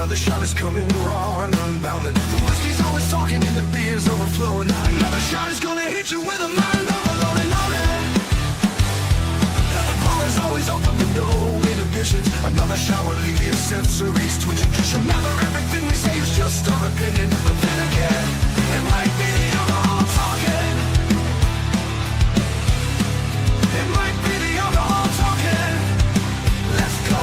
Another shot is coming raw and unbounded. The whiskey's always talking and the beer's overflowing. Another shot is gonna hit you with a mind overloaded on it. The bar is always open with no inhibitions. Another shot will leave your sensories twitching. Just remember, everything we say is just our opinion. But then again, it might be the alcohol talking. It might be the alcohol talking. Let's go.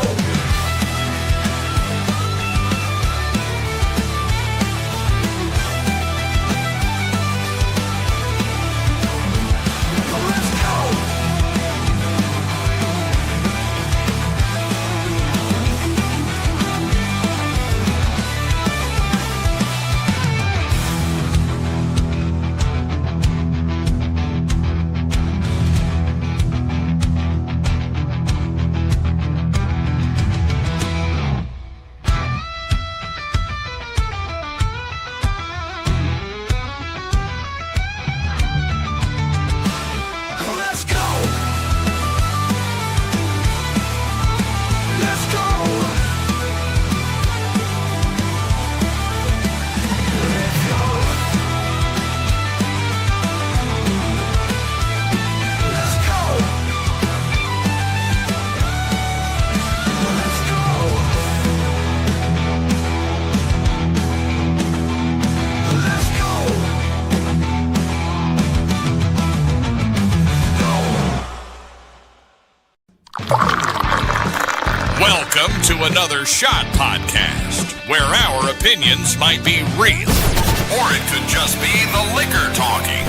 Welcome to another Shot Podcast, where our opinions might be real, or it could just be the liquor talking.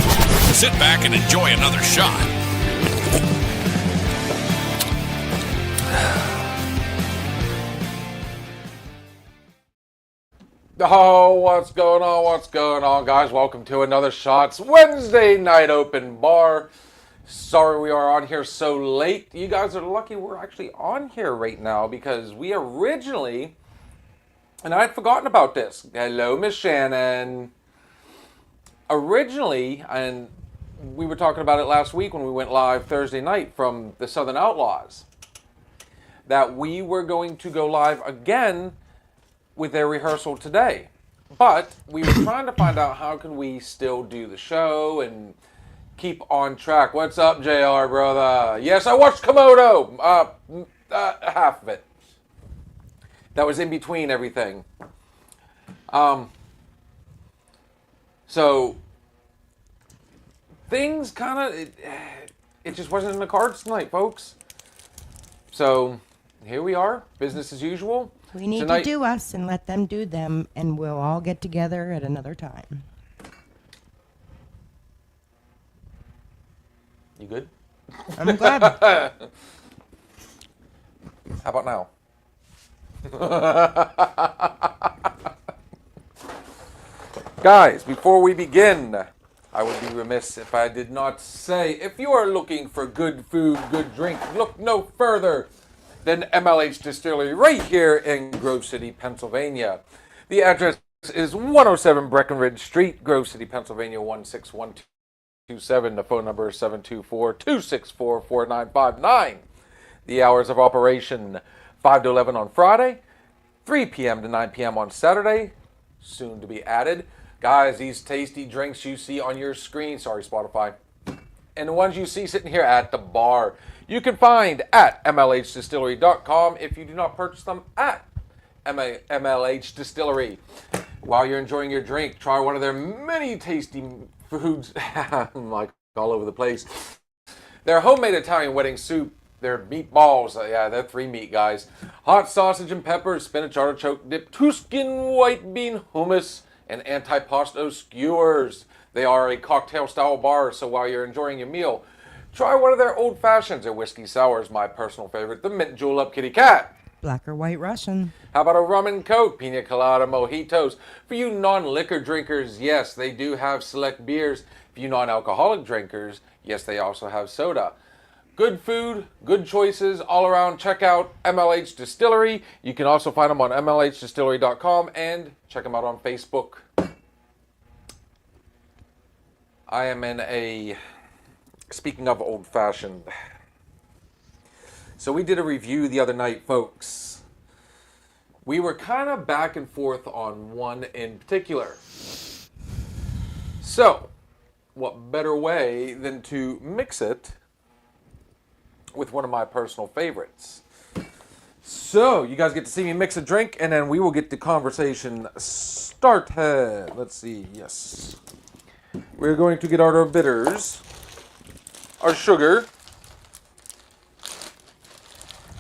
Sit back and enjoy another shot. Oh, what's going on, guys? Welcome to another Shots Wednesday night open bar. Sorry we are on here so late. You guys are lucky we're actually on here right now because we originally, and I had forgotten about this. Hello, Miss Shannon. Originally, and we were talking about it last week when we went live Thursday night from the Southern Outlaws, that we were going to go live again with their rehearsal today. But we were trying to find out how can we still do the show and keep on track. What's up, JR, brother? Yes, I watched Komodo. Half of it. That was in between everything. So things kind of, it just wasn't in the cards tonight, folks. So here we are, business as usual. We need to do us and let them do them, and we'll all get together at another time. You good? I'm glad. How about now? Guys, before we begin, I would be remiss if I did not say, if you are looking for good food, good drink, look no further than MLH Distillery right here in Grove City, Pennsylvania. The address is 107 Breckenridge Street, Grove City, Pennsylvania 16127. The phone number is 724-264-4959. The hours of operation 5 to 11 on Friday, 3 p.m. to 9 p.m. on Saturday, soon to be added. Guys, these tasty drinks you see on your screen, sorry Spotify, and the ones you see sitting here at the bar, you can find at mlhdistillery.com if you do not purchase them at MLH Distillery. While you're enjoying your drink, try one of their many tasty foods. I'm like all over the place. Their homemade Italian wedding soup, their meatballs, yeah, they're 3 meat, guys. Hot sausage and peppers, spinach artichoke dip, Tuscan white bean hummus, and antipasto skewers. They are a cocktail style bar, so while you're enjoying your meal, try one of their old fashions. Their whiskey sour is my personal favorite, the mint julep kitty cat. Black or white Russian. How about a rum and coke, pina colada, mojitos? For you non-liquor drinkers, yes, they do have select beers. For you non-alcoholic drinkers, yes, they also have soda. Good food, good choices all around. Check out MLH Distillery. You can also find them on mlhdistillery.com and check them out on Facebook. I am in a, speaking of old-fashioned, so we did a review the other night, folks. We were kind of back and forth on one in particular. So, what better way than to mix it with one of my personal favorites? So, you guys get to see me mix a drink, and then we will get the conversation started. Let's see, yes. We're going to get out our bitters, our sugar.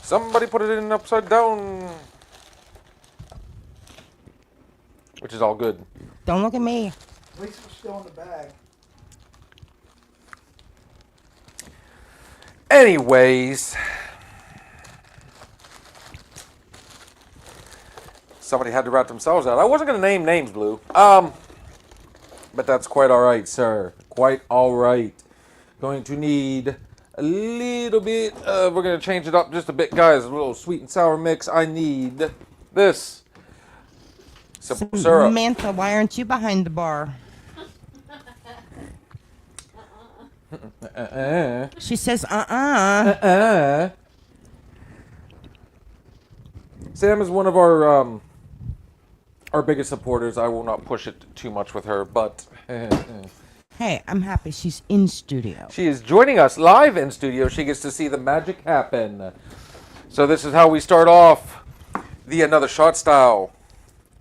Somebody put it in upside down. Which is all good. Don't look at me. At least we're still in the bag. Anyways. Somebody had to rat themselves out. I wasn't going to name names, Blue. But that's quite all right, sir. Quite all right. Going to need a little bit we're going to change it up just a bit, guys. A little sweet and sour mix. I need this. Simple syrup. Samantha, why aren't you behind the bar? She says, Sam is one of our biggest supporters. I will not push it too much with her, but Hey, I'm happy she's in studio. she is joining us live in studio. She gets to see the magic happen. So this is how we start off the Another Shot style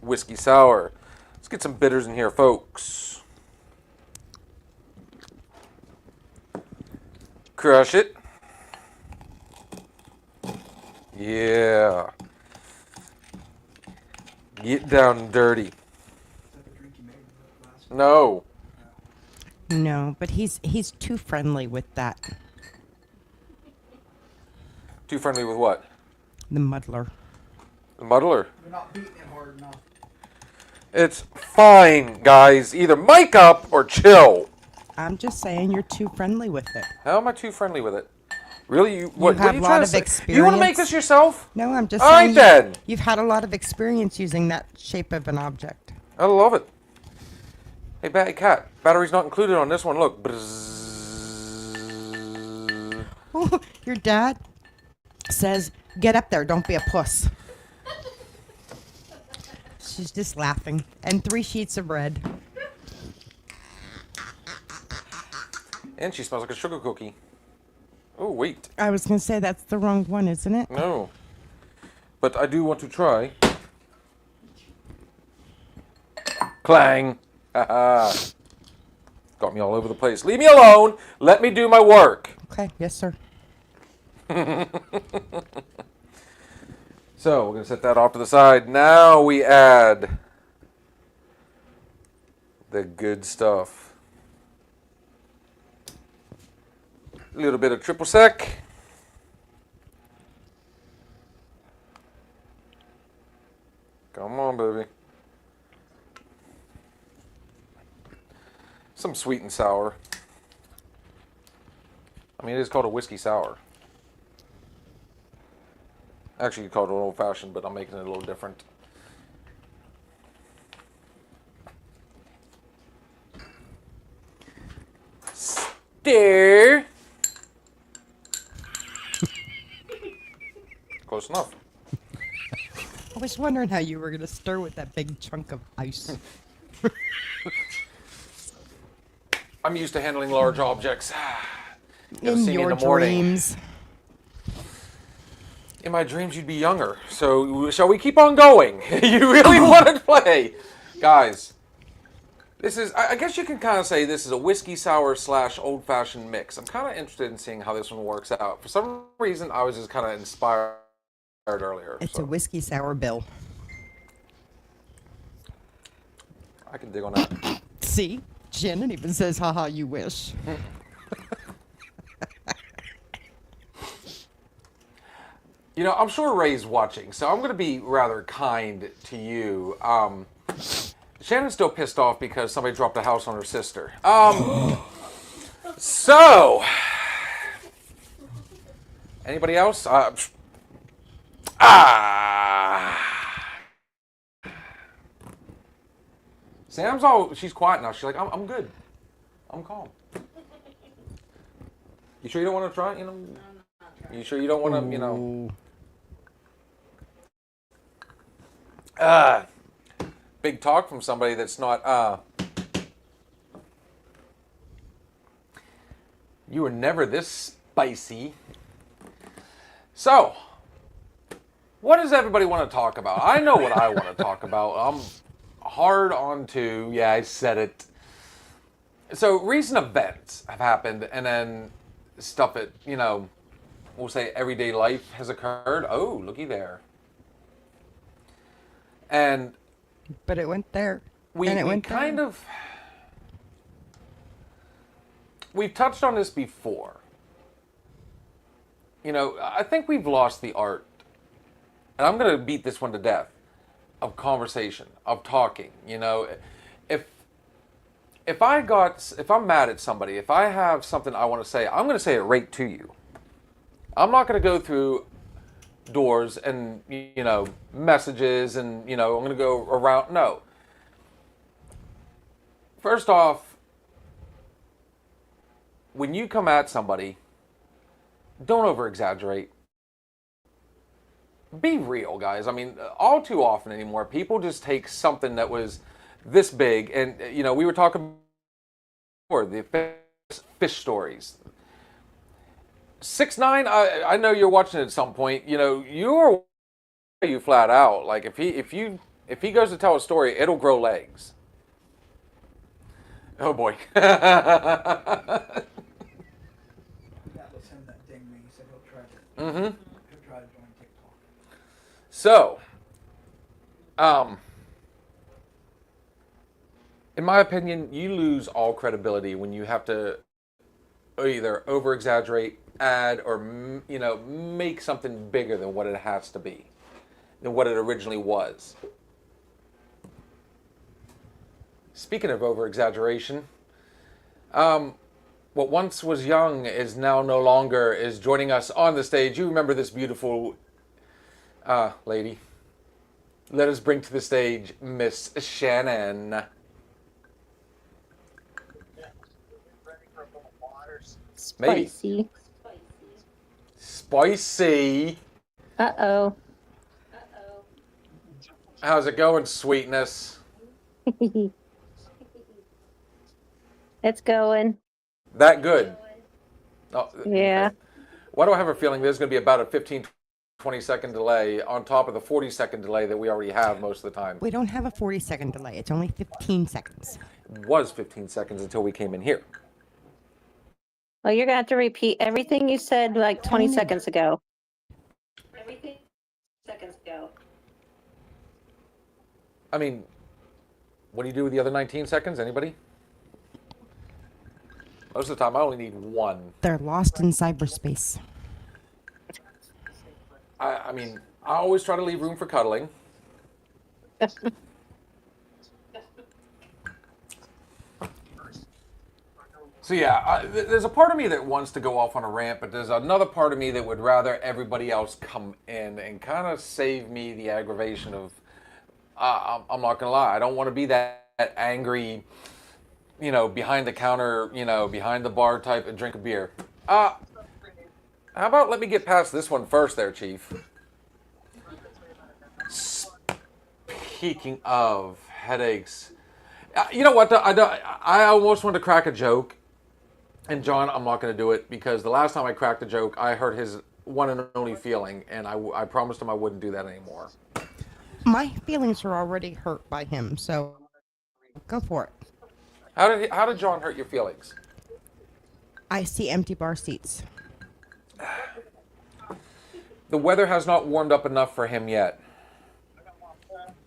whiskey sour. Let's get some bitters in here, folks. Crush it. Yeah. Get down and dirty. Is that the drink you made last No. No, but he's too friendly with that. Too friendly with what? The muddler. The muddler. You're not beating it hard enough. It's fine, guys. Either mic up or chill. I'm just saying you're too friendly with it. How am I too friendly with it? Really? What have are you a lot trying to of say? experience. You want to make this yourself? No, I'm just All saying right, then. you've had a lot of experience using that shape of an object. I love it. Hey, Cat. Battery's not included on this one. Look. Bzzz. Your dad says, get up there, don't be a puss. She's just laughing. And 3 sheets of bread. And she smells like a sugar cookie. Oh, wait. I was going to say that's the wrong one, isn't it? No. But I do want to try. Clang. Haha. Got me all over the place. Leave me alone. Let me do my work. Okay, yes, sir. So, we're going to set that off to the side. Now we add the good stuff. A little bit of triple sec. Come on, baby. Some sweet and sour. I mean, it is called a whiskey sour. Actually, you call it an old-fashioned, but I'm making it a little different. Stir. Close enough. I was wondering how you were going to stir with that big chunk of ice. I'm used to handling large objects. You gotta In see me your in the morning. dreams. In my dreams, you'd be younger. So, shall we keep on going? You really want to play? Guys, this is, I guess you can kind of say this is a whiskey sour / old-fashioned mix. I'm kind of interested in seeing how this one works out. For some reason, I was just kind of inspired earlier. It's so a whiskey sour bill. I can dig on that. See? Shannon even says, haha, you wish. You know, I'm sure Ray's watching, so I'm going to be rather kind to you. Shannon's still pissed off because somebody dropped a house on her sister. So, anybody else? Sam's she's quiet now. She's like, I'm good. I'm calm. You sure you don't want to try? You know? You sure you don't want to, you know? Big talk from somebody that's not. You were never this spicy. So, what does everybody want to talk about? I know what I want to talk about. I'm hard on to, yeah, I said it. So, recent events have happened, and then stuff that, we'll say everyday life has occurred. Oh, looky there. And But it went there. we and it went kind down. of, we've touched on this before. I think we've lost the art, and I'm going to beat this one to death, of conversation, of talking. If I'm mad at somebody, if I have something I want to say, I'm going to say it right to you. I'm not going to go through doors and, messages and, I'm going to go around. No. First off, when you come at somebody, don't over-exaggerate. Be real, guys. I mean, all too often anymore, people just take something that was this big, and, we were talking before, the fish stories. 6ix9ine, I know you're watching it at some point. You flat out. Like if he goes to tell a story, it'll grow legs. Oh boy. That was him that dinged me. He said he'll try to. He'll try to join TikTok. So, in my opinion, you lose all credibility when you have to either over-exaggerate, add, or make something bigger than what it has to be, than what it originally was. Speaking of over-exaggeration, what once was young is now no longer, is joining us on the stage. You remember this beautiful lady. Let us bring to the stage Miss Shannon. Maybe. Spicy. Spicy. Uh-oh. How's it going, sweetness? It's going. That good? Oh, Yeah. okay. Why do I have a feeling there's going to be about a 15, 20-second delay on top of the 40-second delay that we already have most of the time? We don't have a 40-second delay. It's only 15 seconds. It was 15 seconds until we came in here. Well, you're going to have to repeat everything you said like 20 seconds ago. Everything seconds ago. I mean, what do you do with the other 19 seconds? Anybody? Most of the time, I only need one. They're lost in cyberspace. I mean, I always try to leave room for cuddling. So yeah, there's a part of me that wants to go off on a rant, but there's another part of me that would rather everybody else come in and kind of save me the aggravation of, I'm not going to lie, I don't want to be that angry, behind the counter, behind the bar type and drink a beer. How about let me get past this one first there, Chief. Speaking of headaches, you know what? I almost wanted to crack a joke. And John, I'm not going to do it because the last time I cracked a joke, I hurt his one and only feeling, and I promised him I wouldn't do that anymore. My feelings are already hurt by him, so go for it. How did John hurt your feelings? I see empty bar seats. The weather has not warmed up enough for him yet.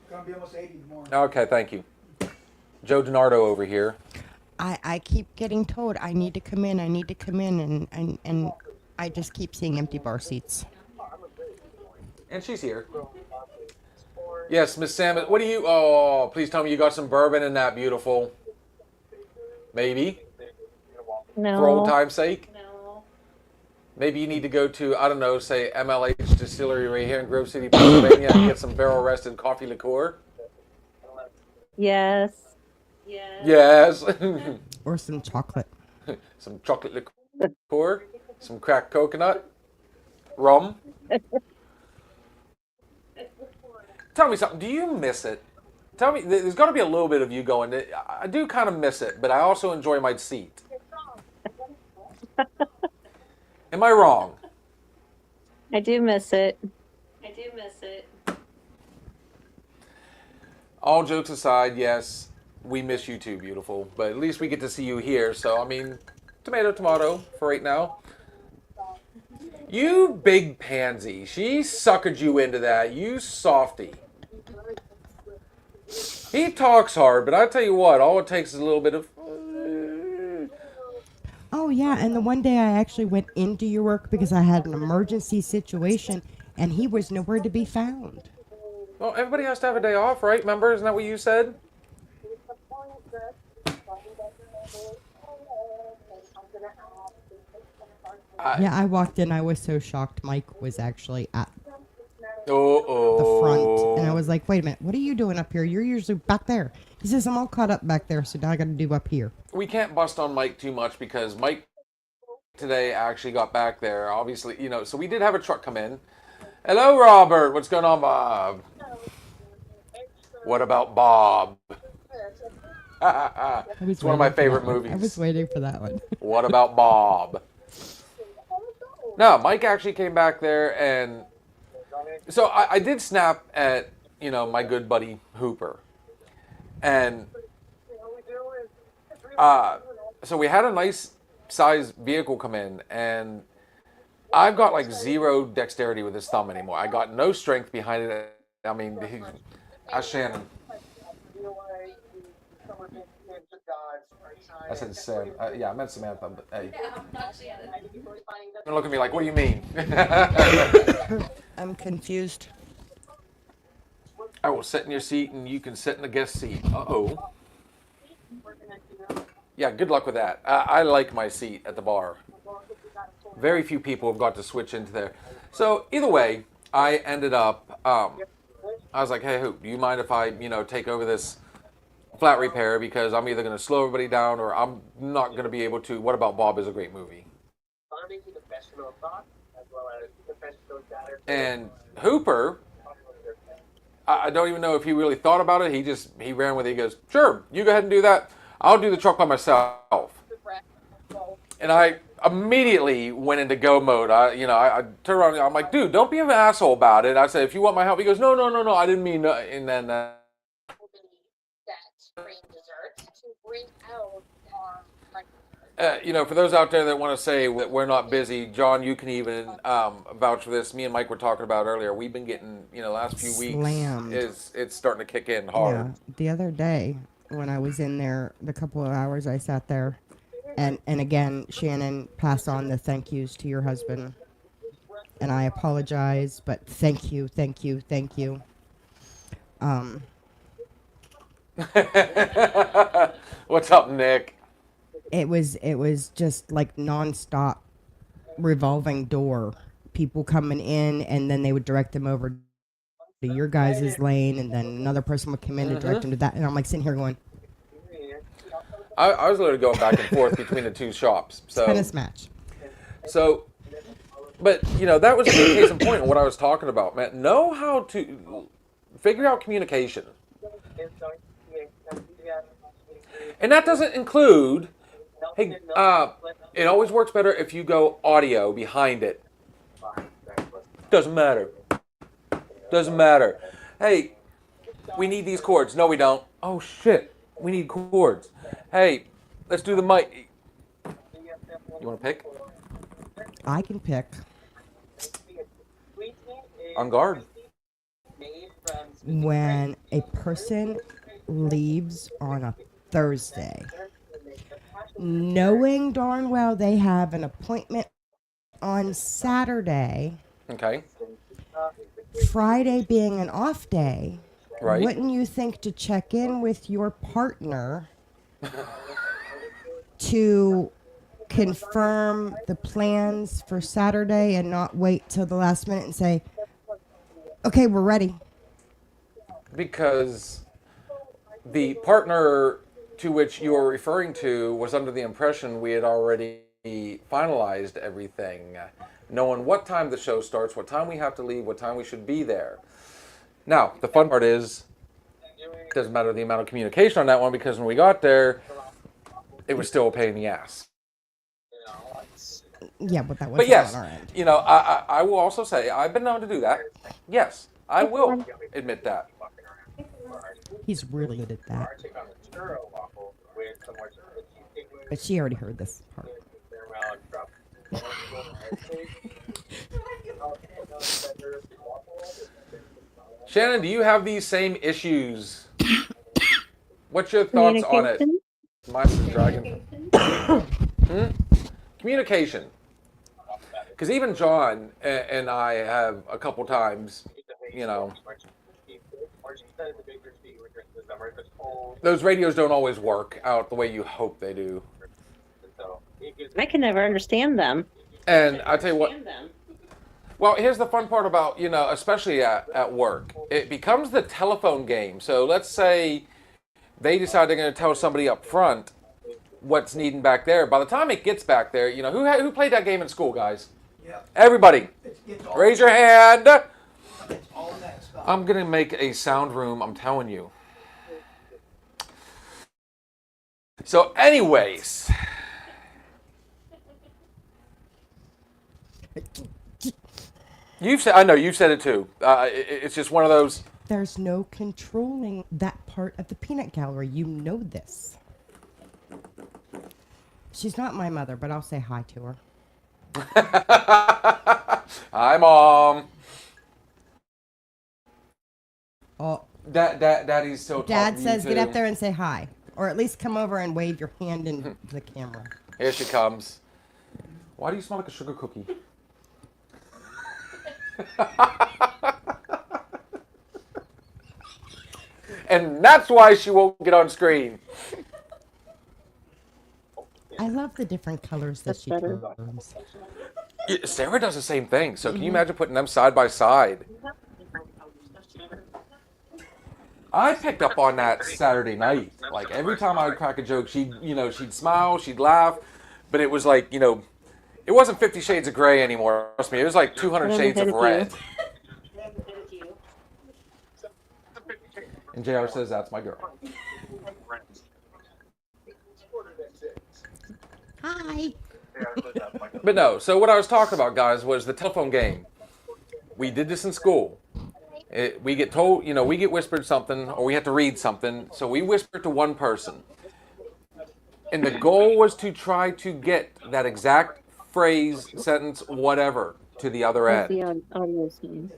Gonna be almost 80 tomorrow. Okay, thank you. Joe DiNardo over here. I keep getting told I need to come in, and I just keep seeing empty bar seats. And she's here. Yes, Miss Sam, what do you... Oh, please tell me you got some bourbon in that, beautiful. Maybe? No. For old time's sake? No. Maybe you need to go to, I don't know, say MLH Distillery right here in Grove City, Pennsylvania and get some barrel-rested coffee liqueur? Yes. Yes. Or some chocolate. Some chocolate liqueur, some cracked coconut, rum. tell me something. Do you miss it? Tell me. There's got to be a little bit of you going. I do kind of miss it, but I also enjoy my seat. Am I wrong? I do miss it. All jokes aside, yes, we miss you too, beautiful. But at least we get to see you here. So, I mean, tomato, tomato for right now. You big pansy. She suckered you into that. You softy. He talks hard, but I tell you what, all it takes is a little bit of... Oh yeah, and the one day I actually went into your work because I had an emergency situation, and he was nowhere to be found. Well, everybody has to have a day off, right? Remember? Isn't that what you said? Yeah, I walked in. I was so shocked. Mike was actually at Uh-oh. the front, and I was like, "Wait a minute, what are you doing up here? You're usually back there." He says, "I'm all caught up back there, so now I got to do up here." We can't bust on Mike too much because Mike today actually got back there. Obviously, you know, so we did have a truck come in. Hello, Robert. What's going on, Bob? What about Bob? It's one of my favorite movies. I was waiting for that one. What about Bob? No, Mike actually came back there, and so I did snap at, you know, my good buddy Hooper. And so we had a nice size vehicle come in, and I've got like zero dexterity with this thumb anymore. I got no strength behind it. I mean, ask Shannon. I said Sam. Yeah, I meant Samantha, but hey. Don't look at me like, what do you mean? I'm confused. I will sit in your seat and you can sit in the guest seat. Uh-oh. Yeah, good luck with that. I like my seat at the bar. Very few people have got to switch into there. So either way, I ended up, I was like, hey, Hoop, do you mind if I, you know, take over this flat repair, because I'm either going to slow everybody down or I'm not going to be able to. What About Bob is a great movie. And Hooper, I don't even know if he really thought about it. He ran with it. He goes, sure, you go ahead and do that. I'll do the truck by myself. And I immediately went into go mode. I turned around. I'm like, dude, don't be an asshole about it. I said, if you want my help, he goes, no, I didn't mean. And then. You know, for those out there that want to say that we're not busy, John, you can even vouch for this. Me and Mike were talking about earlier. We've been getting, you know, last few weeks Slammed. it's starting to kick in hard. Yeah, the other day when I was in there, the couple of hours I sat there, and again, Shannon, pass on the thank yous to your husband. And I apologize, but thank you. What's up, Nick? It was just like nonstop revolving door. People coming in, and then they would direct them over to your guys' lane, and then another person would come in to direct them to that. And I'm like sitting here going, I was literally going back and forth between the two shops. So tennis match. So, but you know, that was the case in point of what I was talking about, man. Know how to figure out communication, and that doesn't include. Hey, it always works better if you go audio behind it. Doesn't matter. Hey, we need these chords. No, we don't. Oh, shit. We need chords. Hey, let's do the mic. You want to pick? I can pick. On guard. When a person leaves on a Thursday, knowing darn well they have an appointment on Saturday, Okay. Friday being an off day, Right. wouldn't you think to check in with your partner to confirm the plans for Saturday and not wait till the last minute and say, okay, we're ready? Because the partner to which you are referring to was under the impression we had already finalized everything, knowing what time the show starts, what time we have to leave, what time we should be there. Now, the fun part is, it doesn't matter the amount of communication on that one because when we got there, it was still a pain in the ass. Yeah, but that But wasn't yes, on our end. you know, I will also say I've been known to do that. Yes, I will admit that. He's really good at that. But she already heard this part. Shannon, do you have these same issues? What's your thoughts on it? Communication? Mine's Dragon. Communication. Because even John and I have a couple times, you know, those radios don't always work out the way you hope they do. I can never understand them. And I tell you what, well, here's the fun part about, you know, especially at work. It becomes the telephone game. So let's say they decide they're going to tell somebody up front what's needing back there. By the time it gets back there, you know, who played that game in school, guys? Yeah. Everybody, It's all, raise your hand. it's all that stuff. I'm going to make a sound room, I'm telling you. So anyways, you've said, I know you've said it too. It's just one of those. There's no controlling that part of the peanut gallery. You know this. She's not my mother, but I'll say hi to her. Hi, Mom. Oh, Daddy's still talking Dad to says you get too. up there and say hi. Or at least come over and wave your hand in the camera. Here she comes. Why do you smell like a sugar cookie? And that's why she won't get on screen. I love the different colors that That's she better. turns. Yeah, Sarah does the same thing. So can you imagine putting them side by side? I picked up on that Saturday night. Like every time I would crack a joke, she'd smile, she'd laugh, but it was like, it wasn't 50 Shades of Grey anymore. Trust me, it was like 200 Shades of Red. And JR says that's my girl. Hi. But no, so what I was talking about, guys, was the telephone game. We did this in school. We get told, we get whispered something, or we have to read something, so we whisper to one person. And the goal was to try to get that exact phrase, sentence, whatever, to the other How's end. the audio scene?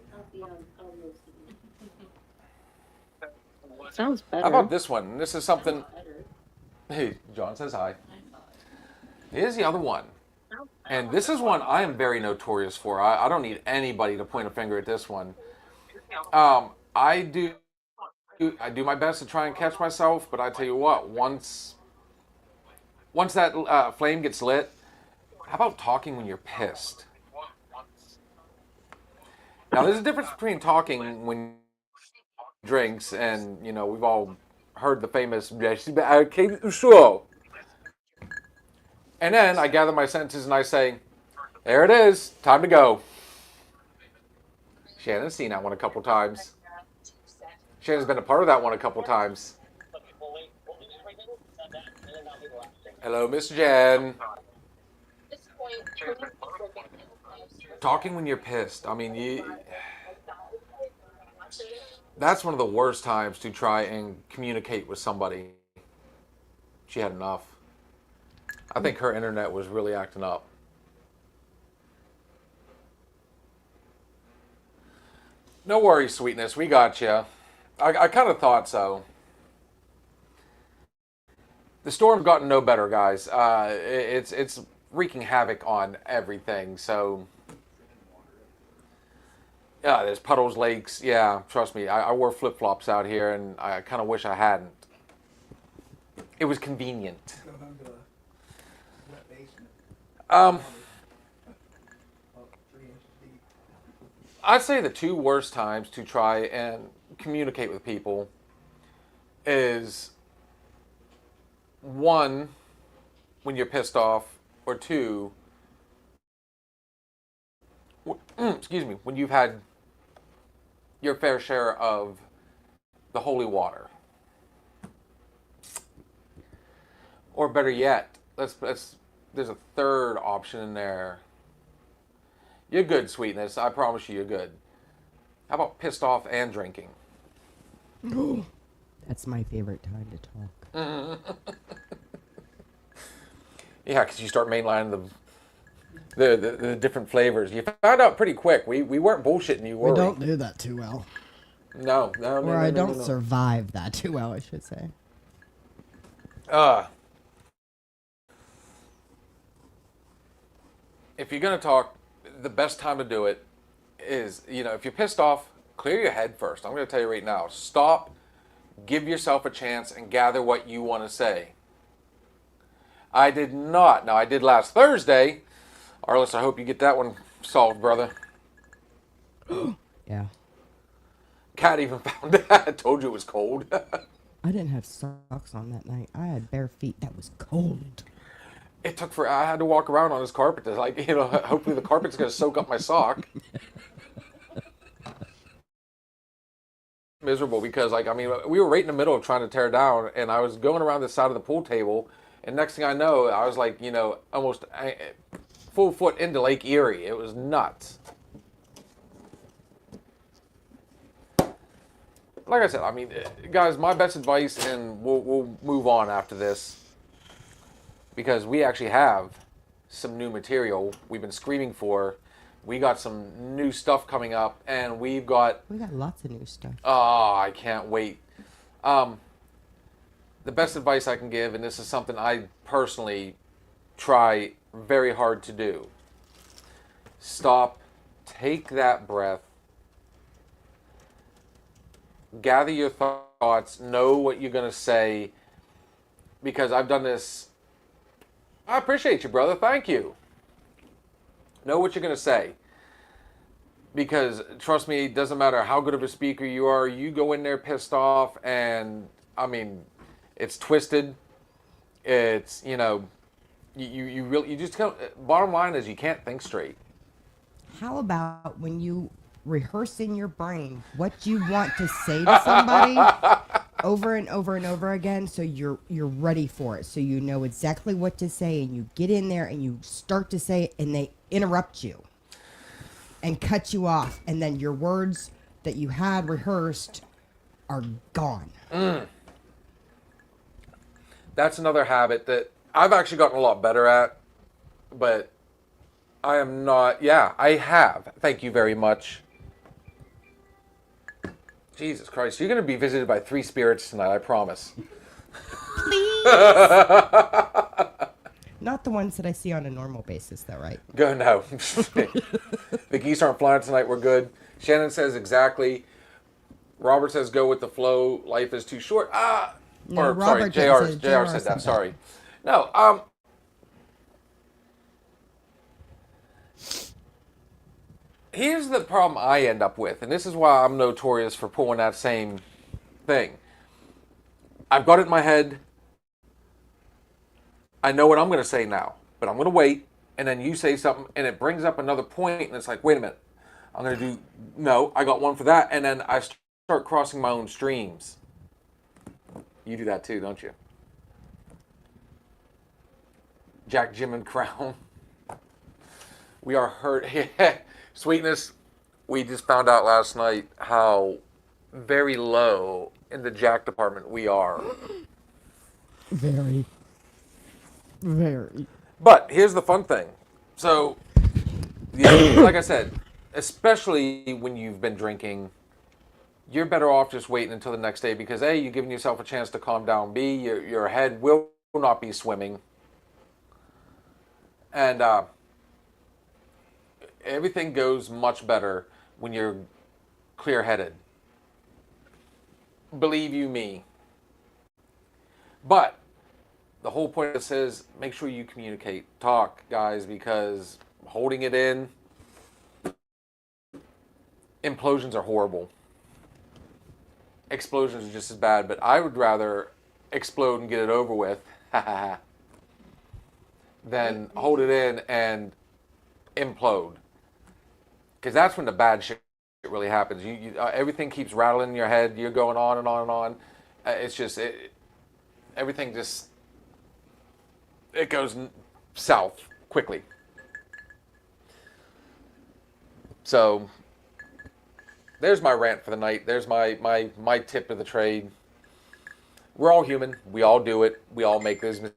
Sounds better. How about this one? This is something. Hey, John says hi. Here's the other one. And this is one I am very notorious for. I don't need anybody to point a finger at this one. I do my best to try and catch myself, but I tell you what, once that flame gets lit, how about talking when you're pissed? Now, there's a difference between talking when drinks and, we've all heard the famous show. And then I gather my sentences and I say, there it is, time to go. Shannon's seen that one a couple times. Shannon's been a part of that one a couple times. Hello, Miss Jen. Talking when you're pissed. I mean, that's one of the worst times to try and communicate with somebody. She had enough. I think her internet was really acting up. No worries, sweetness. We got you. I kind of thought so. The storm's gotten no better, guys. It's wreaking havoc on everything. So, yeah, there's puddles, lakes. Yeah, trust me. I wore flip-flops out here, and I kind of wish I hadn't. It was convenient. Go home to a wet basement. Um, About 3 inches deep. I'd say the two worst times to try and communicate with people is one, when you're pissed off, or two, excuse me, when you've had your fair share of the holy water. Or better yet, there's a third option in there. You're good, Sweetness. I promise you're good. How about pissed off and drinking? That's my favorite time to talk. Yeah, because you start mainlining the different flavors. You found out pretty quick. We weren't bullshitting you, were We we? don't do that too well. No. Or I don't survive that too well, I should say. If you're gonna talk, the best time to do it is, if you're pissed off, clear your head first. I'm gonna tell you right now. Stop, give yourself a chance, and gather what you want to say. I did not. Now I did last Thursday. Arliss, I hope you get that one solved, brother. Yeah. Cat even found that. I told you it was cold. I didn't have socks on that night. I had bare feet. That was cold. It took for I had to walk around on this carpet to hopefully the carpet's gonna soak up my sock. Miserable because we were right in the middle of trying to tear down, and I was going around the side of the pool table, and next thing I know, I was almost full foot into Lake Erie. It was nuts. Like I said, guys, my best advice, and we'll move on after this, because we actually have some new material we've been screaming for. We got some new stuff coming up, and we got lots of new stuff. Oh, I can't wait. The best advice I can give, and this is something I personally try very hard to do. Stop, take that breath, gather your thoughts, know what you're going to say, because I've done this. I appreciate you, brother. Thank you. Know what you're going to say. Because, trust me, it doesn't matter how good of a speaker you are, you go in there pissed off, and, it's twisted. It's, you just can't, bottom line is you can't think straight. How about when you rehearse in your brain what you want to say to somebody over and over and over again, so you're ready for it, so you know exactly what to say, and you get in there and you start to say it, and they interrupt you and cut you off, and then your words that you had rehearsed are gone. That's another habit that I've actually gotten a lot better at, but I am not. Yeah, I have. Thank you very much. Jesus Christ, you're going to be visited by 3 spirits tonight, I promise. Please. Not the ones that I see on a normal basis, though, right? Go, no. The geese aren't flying tonight, we're good. Shannon says exactly. Robert says go with the flow, life is too short. No, Or, Robert sorry, said- JR said that, sorry. No, here's the problem I end up with, and this is why I'm notorious for pulling that same thing. I've got it in my head. I know what I'm going to say now, but I'm going to wait, and then you say something, and it brings up another point, and it's like, wait a minute. I'm going to do, no, I got one for that, and then I start crossing my own streams. You do that too, don't you? Jack, Jim, and Crown. We are hurt. Sweetness, we just found out last night how very low in the Jack department we are. Very. Very. But here's the fun thing. So, like I said, especially when you've been drinking, you're better off just waiting until the next day, because A, you're giving yourself a chance to calm down. B, your head will not be swimming. And everything goes much better when you're clear-headed. Believe you me. But the whole point of this is make sure you communicate. Talk, guys, because holding it in, implosions are horrible. Explosions are just as bad, but I would rather explode and get it over with than hold it in and implode. Because that's when the bad shit it really happens. Everything keeps rattling in your head. You're going on and on and on. It's just everything just it goes south quickly. So there's my rant for the night. There's my tip of the trade. We're all human. We all do it. We all make those mistakes.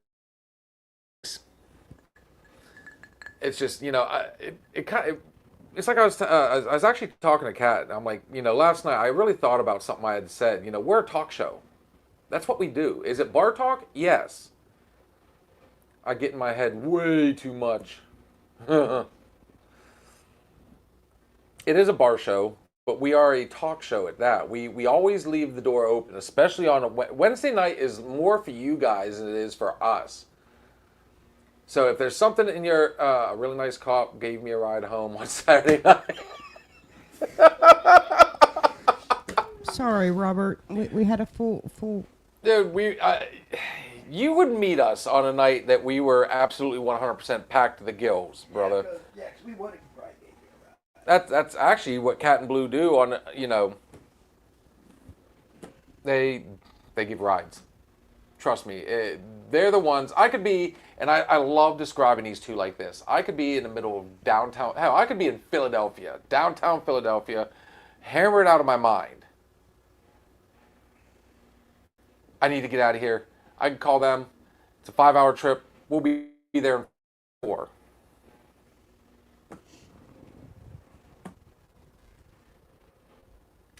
It's just, it's like I was actually talking to Kat. I'm like, last night I really thought about something I had said. We're a talk show. That's what we do. Is it bar talk? Yes. I get in my head way too much. It is a bar show, but we are a talk show at that. We always leave the door open, especially on a Wednesday night is more for you guys than it is for us. So if there's something in your, a really nice cop gave me a ride home on Saturday night. Sorry, Robert. We had a full. Dude, you would meet us on a night that we were absolutely 100% packed to the gills, brother. Yeah, 'cause we would have probably gave you a ride. That's actually what Cat and Blue do on, they give rides. Trust me, they're the ones. I could be, and I love describing these two like this. I could be in the middle of downtown, hell, I could be in Philadelphia, downtown Philadelphia, hammered out of my mind. I need to get out of here. I can call them. It's a 5-hour trip. We'll be there in 4.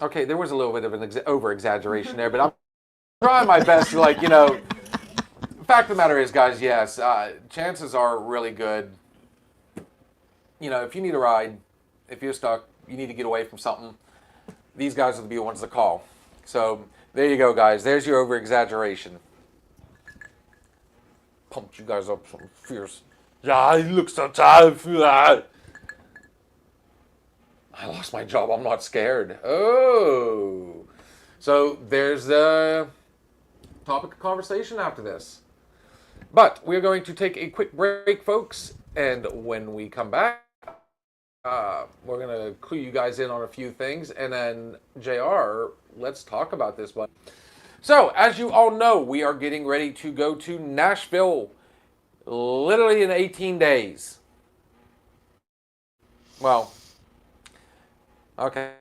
Okay, there was a little bit of an over-exaggeration there, but I'm trying my best to, the fact of the matter is, guys, yes, chances are really good. If you need a ride, if you're stuck, you need to get away from something, these guys will be the ones to call. So there you go, guys. There's your over-exaggeration. Pumped you guys up some fierce. Yeah, he looks so tired for that. I lost my job. I'm not scared. Oh. So there's the topic of conversation after this. But we're going to take a quick break, folks. And when we come back, we're going to clue you guys in on a few things. And then, JR, let's talk about this one. So, as you all know, we are getting ready to go to Nashville literally in 18 days. Well, okay.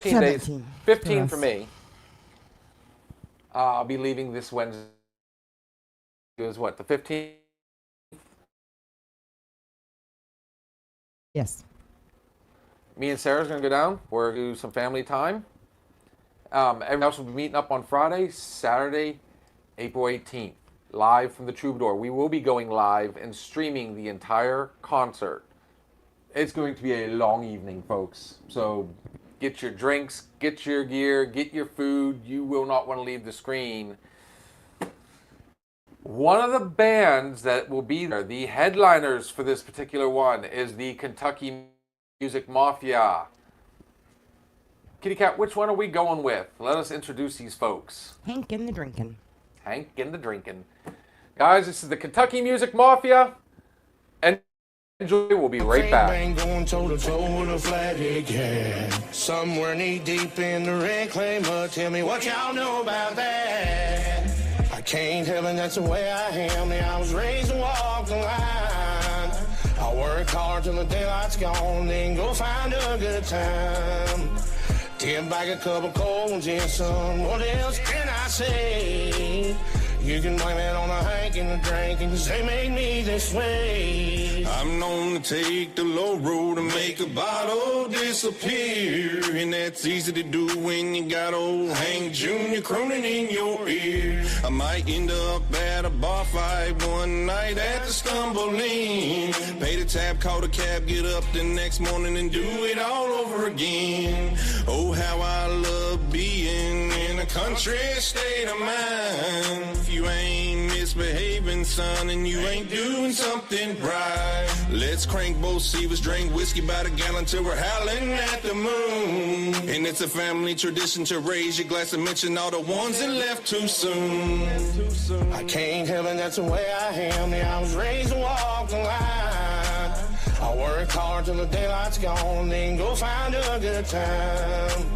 15 days. 15 for me. I'll be leaving this Wednesday. It was what, the 15th? Yes. Me and Sarah's going to go down. We're going to do some family time. Everyone else will be meeting up on Friday, Saturday, April 18th, live from the Troubadour. We will be going live and streaming the entire concert. It's going to be a long evening, folks. So get your drinks, get your gear, get your food. You will not want to leave the screen. One of the bands that will be there, the headliners for this particular one, is the Kentucky Music Mafia. Kitty Cat, which one are we going with? Let us introduce these folks. Hank and the Drinkin'. Hank and the Drinkin'. Guys, this is the Kentucky Music Mafia. And enjoy. We'll be right back. Bang, going toe to toe with a flathead cat. Somewhere knee deep in the reclaimer. Tell me what y'all know about that. I can't help it, that's the way I am. I was raised to walk the line. I work hard till the daylight's gone, then go find a good time. Tip back a couple cold ones, yeah, son. What else can I say? You can blame it on the Hank and the drinking, 'cause they made me this way. I'm known to take the low road and make a bottle disappear. And that's easy to do when you got old Hank Jr. crooning in your ear. I might end up at a bar fight one night at the Stumbling. Pay the tab, call the cab, get up the next morning and do it all over again. Oh, how I love being in a country state of mind. If you ain't misbehaving, son, and you ain't doing something right, let's crank both Seavers, drink whiskey by the gallon till we're howling at the moon. And it's a family tradition to raise your glass and mention all the ones that left too soon. I can't help it, that's the way I am. I was raised to walk the line. I work hard till the daylight's gone, then go find a good time.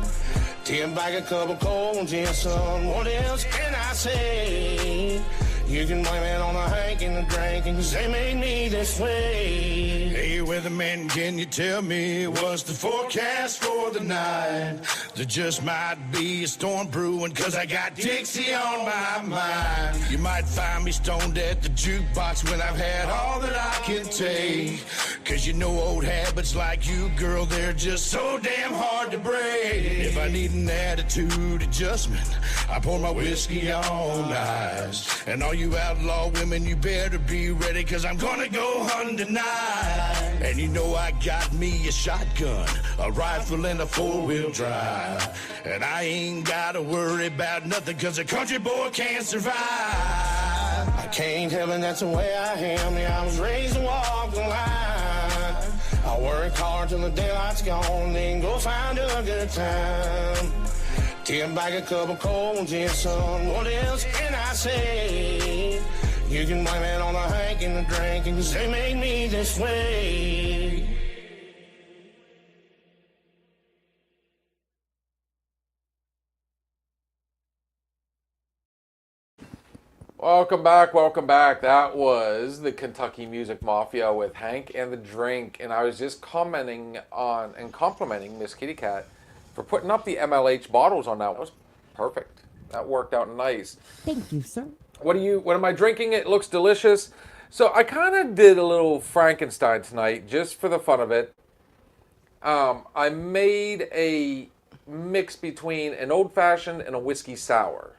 Tip back a couple cold gin, son. What else can I say? You can blame it on the Hank and the drinking, 'cause they made me this way. Hey, weatherman, can you tell me what's the forecast for the night? There just might be a storm brewing, 'cause I got Dixie on my mind. You might find me stoned at the jukebox when I've had all that I can take. 'Cause you know old habits like you, girl, they're just so damn hard to break. If I need an attitude adjustment, I pour my whiskey on ice. And all you outlaw women, you better be ready, 'cause I'm gonna go hunting tonight. And you know I got me a shotgun, a rifle, and a four-wheel drive. And I ain't gotta worry about nothing, 'cause a country boy can't survive. I can't help it, that's the way I am. Yeah, I was raised to walk the line. I work hard till the daylight's gone, then go find a good time. Tip back a couple cold gin, son. What else can I say? You can blame it on the Hank and the drinking, 'cause they made me this way. Welcome back, welcome back. That was the Kentucky Music Mafia with Hank and the Drink. And I was just commenting on and complimenting Miss Kitty Cat for putting up the MLH bottles on that. It was perfect. That worked out nice. Thank you, sir. What am I drinking? It looks delicious. So I kind of did a little Frankenstein tonight just for the fun of it. I made a mix between an old-fashioned and a whiskey sour.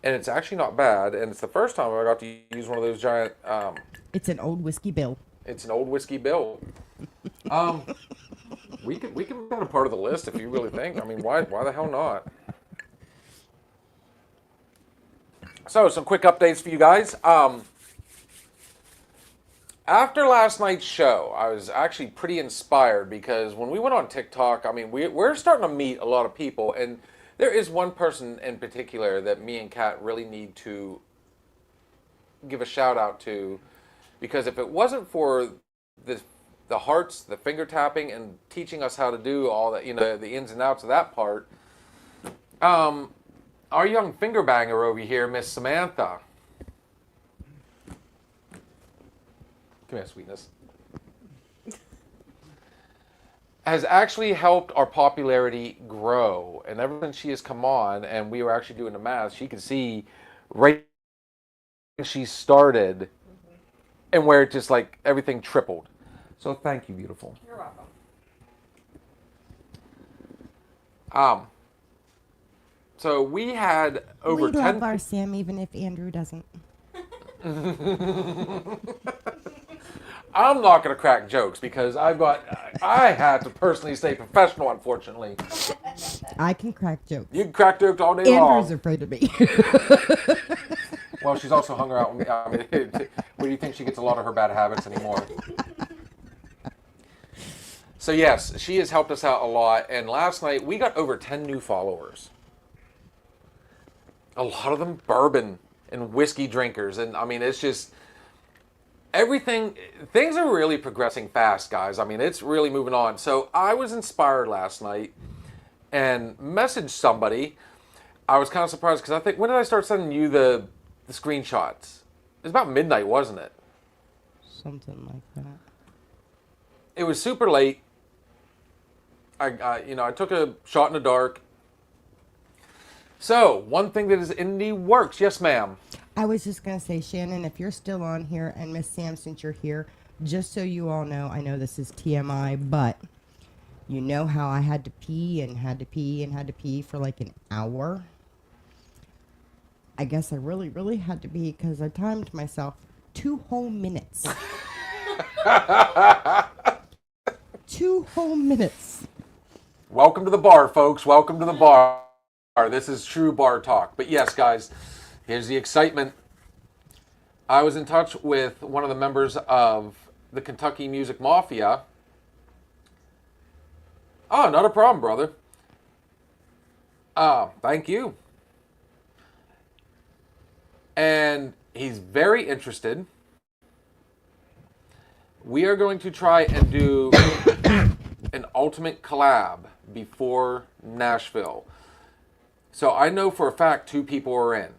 And it's actually not bad, and it's the first time I got to use one of those giant... It's an old whiskey bill. It's an old whiskey bill. We can put it a part of the list if you really think. I mean, why the hell not? So, some quick updates for you guys. After last night's show, I was actually pretty inspired because when we went on TikTok, I mean, we're starting to meet a lot of people, and there is one person in particular that me and Kat really need to give a shout out to, because if it wasn't for the hearts, the finger tapping, and teaching us how to do all that, the ins and outs of that part, our young finger banger over here, Miss Samantha. Come here, sweetness. Has actually helped our popularity grow. And ever since she has come on and we were actually doing the math, she could see right when she started and where it just like everything tripled. So thank you, beautiful. You're welcome. So we had over we 10 love our Sam even if Andrew doesn't. I'm not going to crack jokes because I had to personally stay professional, unfortunately. I can crack jokes. You can crack jokes all day long. Andrew's afraid of me. Well, she's also hung around with me. I mean, where do you think she gets a lot of her bad habits anymore? So yes, she has helped us out a lot. And last night we got over 10 new followers. A lot of them bourbon and whiskey drinkers. And I mean, it's just things are really progressing fast, guys. I mean, it's really moving on. So I was inspired last night and messaged somebody. I was kind of surprised because I think, when did I start sending you the screenshots? It was about midnight, wasn't it? Something like that. It was super late. I took a shot in the dark. So, one thing that is in the works. Yes, ma'am. I was just going to say, Shannon, if you're still on here, and Miss Sam, since you're here, just so you all know, I know this is TMI, but you know how I had to pee and had to pee and had to pee for like an hour? I guess I really, really had to pee because I timed myself 2 whole minutes. 2 whole minutes. Welcome to the bar, folks. Welcome to the bar. This is true bar talk. But yes, guys, here's the excitement. I was in touch with one of the members of the Kentucky Music Mafia. Oh, not a problem, brother. Thank you. And he's very interested. We are going to try and do an ultimate collab before Nashville. So I know for a fact 2 people are in.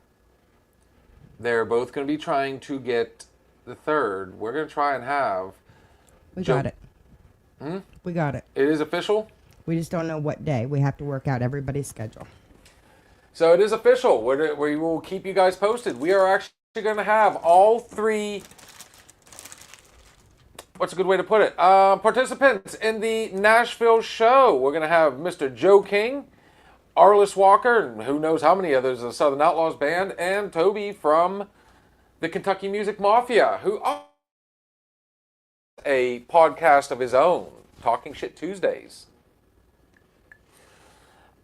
They're both going to be trying to get the third. We're going to try and have... We got it. We got it. It is official? We just don't know what day. We have to work out everybody's schedule. So it is official. We will keep you guys posted. We are actually going to have all 3... What's a good way to put it? Participants in the Nashville show. We're going to have Mr. Joe King, Arliss Walker, and who knows how many others of the Southern Outlaws Band, and Toby from the Kentucky Music Mafia, who a podcast of his own, Talking Shit Tuesdays.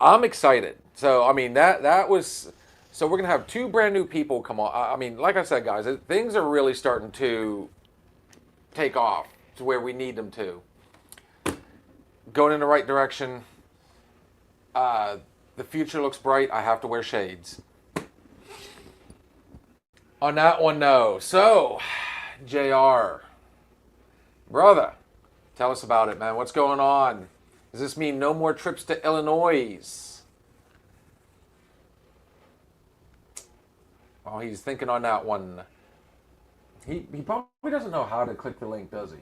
I'm excited. So, I mean, that was... So we're going to have 2 brand new people come on. I mean, like I said, guys, things are really starting to take off to where we need them to. Going in the right direction. The future looks bright. I have to wear shades. On that one, no. So, JR, brother, tell us about it, man. What's going on? Does this mean no more trips to Illinois? Oh, he's thinking on that one. He probably doesn't know how to click the link, does he?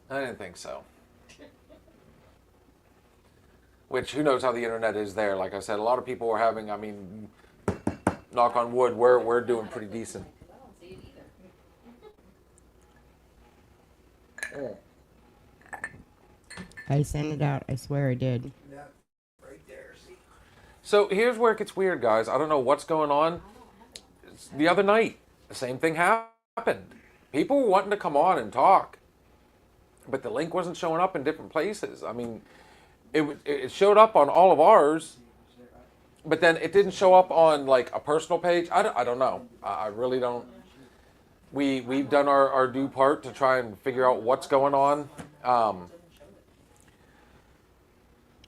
I didn't think so. Which, who knows how the internet is there. Like I said, a lot of people are having, I mean, knock on wood, we're doing pretty decent. I sent it out. I swear I did. Yeah, right there. See? So here's where it gets weird, guys. I don't know what's going on. The other night, the same thing happened. People were wanting to come on and talk, but the link wasn't showing up in different places. I mean, it showed up on all of ours, but then it didn't show up on like a personal page. I don't know. I really don't. We've done our due part to try and figure out what's going on. How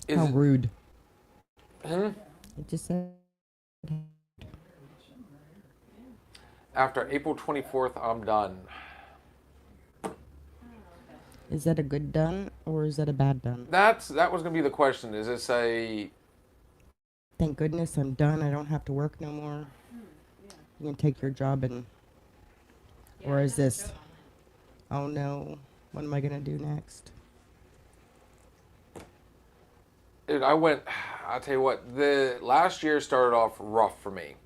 rude. It just said... After April 24th, I'm done. Is that a good done or is that a bad done? That was going to be the question. Is this a... Thank goodness I'm done. I don't have to work no more. You can take your job and... Or is this... Oh no, what am I going to do next? Dude, I'll tell you what, the last year started off rough for me.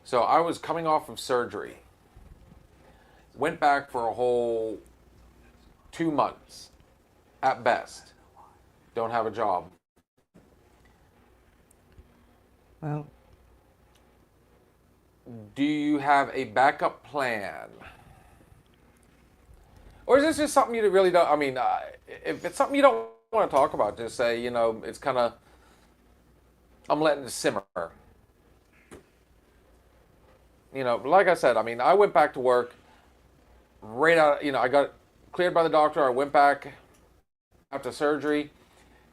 So I was coming off of surgery. Went back for a whole 2 months, at best. Don't have a job. Well, Do you have a backup plan? Or is this just something you really don't, I mean, if it's something you don't want to talk about, just say, you know, it's kind of, I'm letting it simmer. You know, like I said, I mean, I went back to work right out, you know, I got cleared by the doctor. I went back after surgery.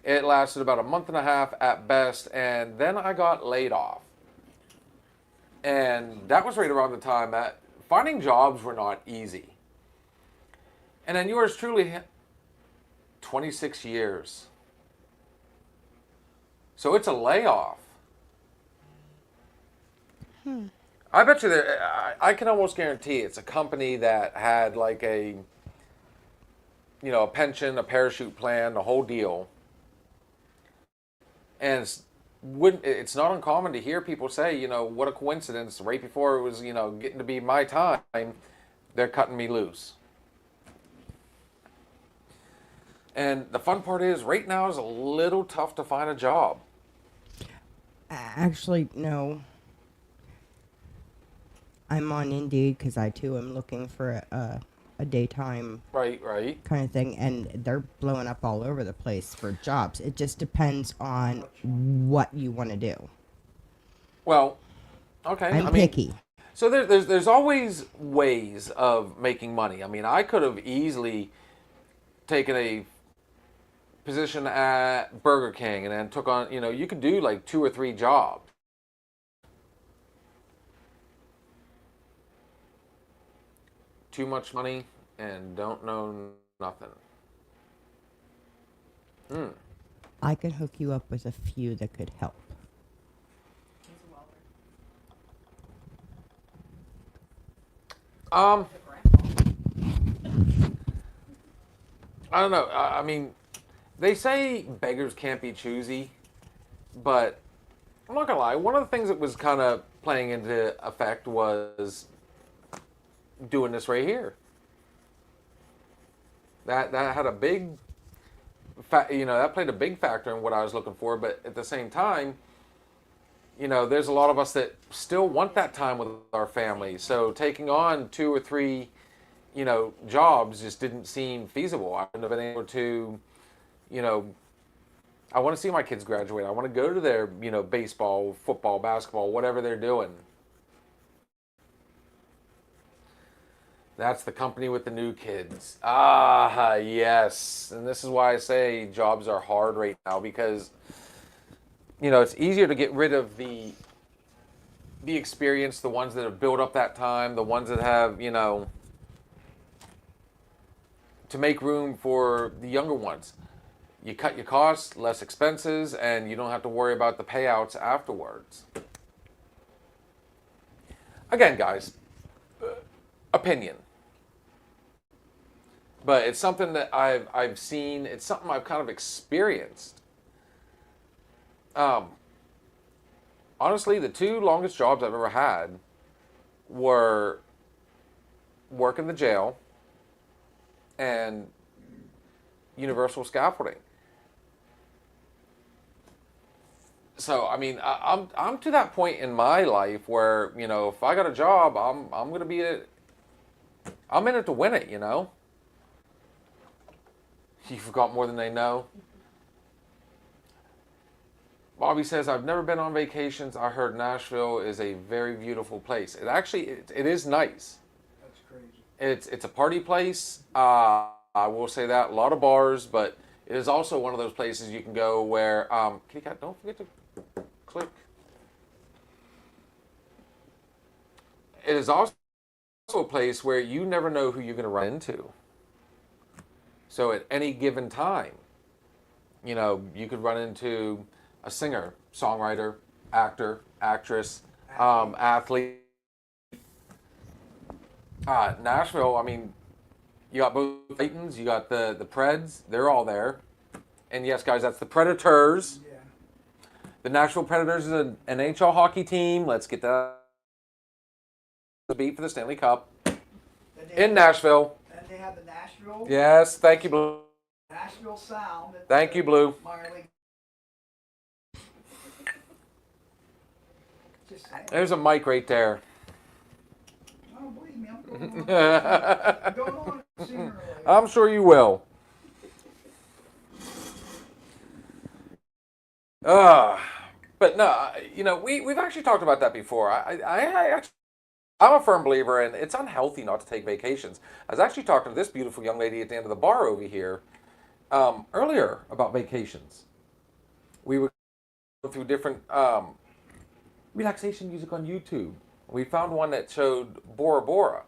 It lasted about a month and a half at best, and then I got laid off. And that was right around the time that finding jobs were not easy. And then yours truly, 26 years. So it's a layoff. I bet you I can almost guarantee it's a company that had like a, you know, a pension, a parachute plan, the whole deal. And it's not uncommon to hear people say, you know, what a coincidence. Right before it was, you know, getting to be my time, they're cutting me loose. And the fun part is, right now is a little tough to find a job. actually, no. I'm on Indeed because I too am looking for a daytime Right. kind of thing, and they're blowing up all over the place for jobs. It just depends on what you want to do. Well, okay. I'm I mean, picky. so there's always ways of making money. I mean, I could have easily taken a position at Burger King and then took on, you know, you could do like 2 or 3 jobs. Too much money and don't know nothing. I can hook you up with a few that could help. I don't know. I mean, they say beggars can't be choosy, but I'm not gonna lie. One of the things that was kind of playing into effect was doing this right here. That had a big, that played a big factor in what I was looking for. But at the same time, there's a lot of us that still want that time with our family. So taking on 2 or 3, jobs just didn't seem feasible. I wouldn't have been able to, I want to see my kids graduate. I want to go to their, baseball, football, basketball, whatever they're doing. That's the company with the new kids. Ah, yes. And this is why I say jobs are hard right now, because, it's easier to get rid of the experience, the ones that have built up that time, the ones that have, to make room for the younger ones. You cut your costs, less expenses, and you don't have to worry about the payouts afterwards. Again, guys, opinion. But it's something that I've seen. It's something I've kind of experienced. Honestly, the 2 longest jobs I've ever had were work in the jail and universal scaffolding. So I mean, I'm to that point in my life where if I got a job, I'm gonna be I'm in it to win it. You forgot more than they know. Bobby says, I've never been on vacations. I heard Nashville is a very beautiful place. It actually, it is nice. That's crazy. It's a party place. I will say that. A lot of bars, but it is also one of those places you can go where, kitty cat, don't forget to click. It is also a place where you never know who you're going to run into. So at any given time, you could run into a singer, songwriter, actor, actress, athlete. Nashville, I mean, you got both Titans, you got the Preds, they're all there. And yes, guys, that's the Predators. Yeah. The Nashville Predators is an NHL hockey team. Let's get that beat for the Stanley Cup in Nashville. And they have the Nashville. Yes, thank you, Blue. Nashville Sound. Thank you, Blue. Minor league. Just saying. There's a mic right there. Oh, believe me, I'm going on. I'm going on sooner or later. I'm sure you will. But no, we've actually talked about that before. I'm a firm believer in it's unhealthy not to take vacations. I was actually talking to this beautiful young lady at the end of the bar over here earlier about vacations. We were going through different relaxation music on YouTube. We found one that showed Bora Bora.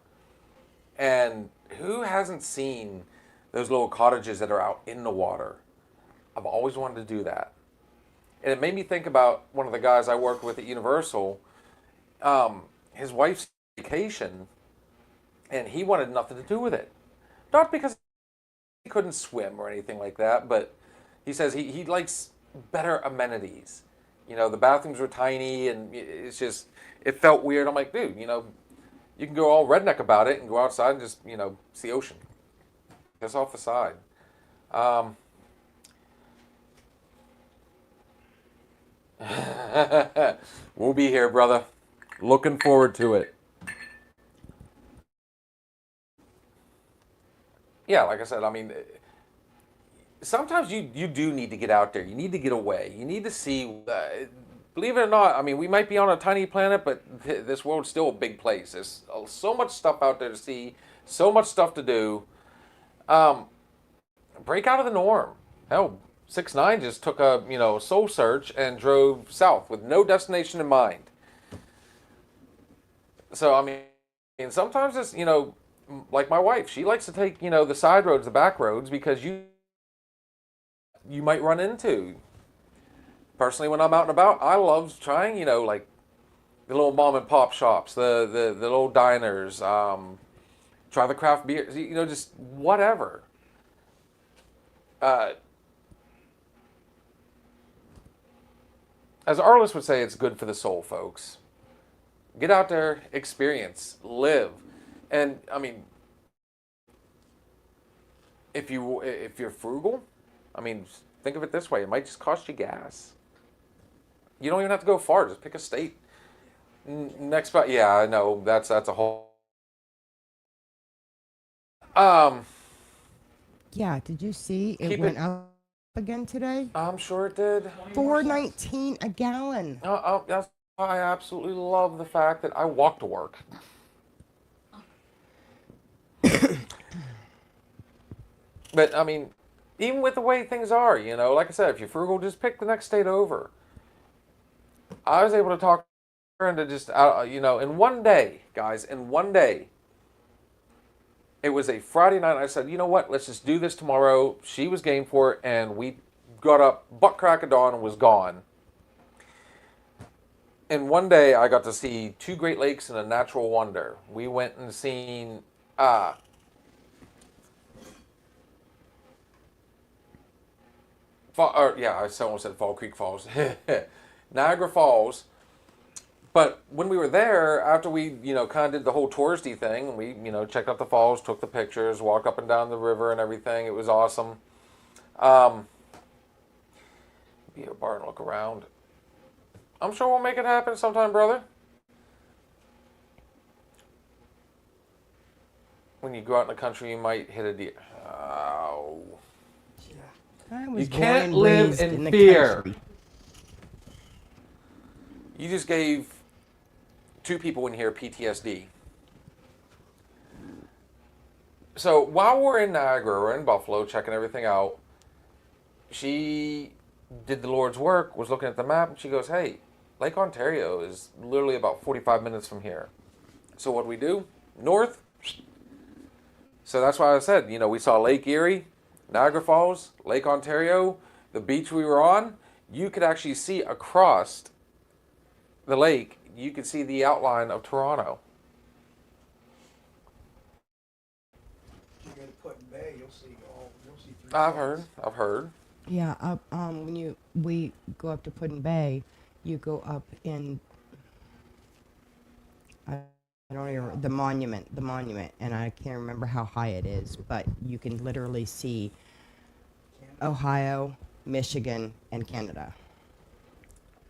And who hasn't seen those little cottages that are out in the water? I've always wanted to do that. And it made me think about one of the guys I worked with at Universal. His wife's vacation, and he wanted nothing to do with it. Not because he couldn't swim or anything like that, but he says he likes better amenities. The bathrooms were tiny, and it felt weird. I'm like, dude, you can go all redneck about it and go outside and just, see ocean. Just off the side. We'll be here, brother. Looking forward to it. Yeah, like I said, I mean, sometimes you do need to get out there. You need to get away. You need to see. Believe it or not, I mean, we might be on a tiny planet, but this world's still a big place. There's so much stuff out there to see, so much stuff to do. Break out of the norm. Hell, 6ix9ine just took a soul search and drove south with no destination in mind. So I mean sometimes it's like my wife, she likes to take, the side roads, the back roads, because you might run into. Personally, when I'm out and about, I love trying, like the little mom and pop shops, the little diners, try the craft beers, just whatever. As Arliss would say, it's good for the soul, folks. Get out there, experience, live. And I mean, if you're frugal, I mean, think of it this way: it might just cost you gas. You don't even have to go far; just pick a state. Next spot, yeah, I know that's a whole. Yeah, did you see it Keep went it- up again today? I'm sure it did. $4.19 a gallon. That's why I absolutely love the fact that I walk to work. But I mean, even with the way things are, like I said, if you're frugal, just pick the next state over. I was able to talk her into just, in one day, guys, in one day. It was a Friday night. And I said, you know what? Let's just do this tomorrow. She was game for it, and we got up butt crack of dawn and was gone. In one day, I got to see 2 Great Lakes and a natural wonder. We went and seen I almost said Fall Creek Falls. Niagara Falls. But when we were there, after we, kind of did the whole touristy thing, we, checked out the falls, took the pictures, walked up and down the river and everything. It was awesome. Be a bar and look around. I'm sure we'll make it happen sometime, brother. When you go out in the country, you might hit a deer. Oh. I was You born can't and live raised in the fear. country. You just gave 2 people in here PTSD. So while we're in Niagara, we're in Buffalo, checking everything out, she did the Lord's work, was looking at the map, and she goes, hey, Lake Ontario is literally about 45 minutes from here. So what do we do? North. So that's why I said, we saw Lake Erie, Niagara Falls, Lake Ontario, the beach we were on. You could actually see across the lake, you could see the outline of Toronto. You go to Put-in Bay, you'll see 3 I've heard. Yeah, up when we go up to Put-in Bay, you go up in I don't even the monument, and I can't remember how high it is, but you can literally see Ohio, Michigan, and Canada.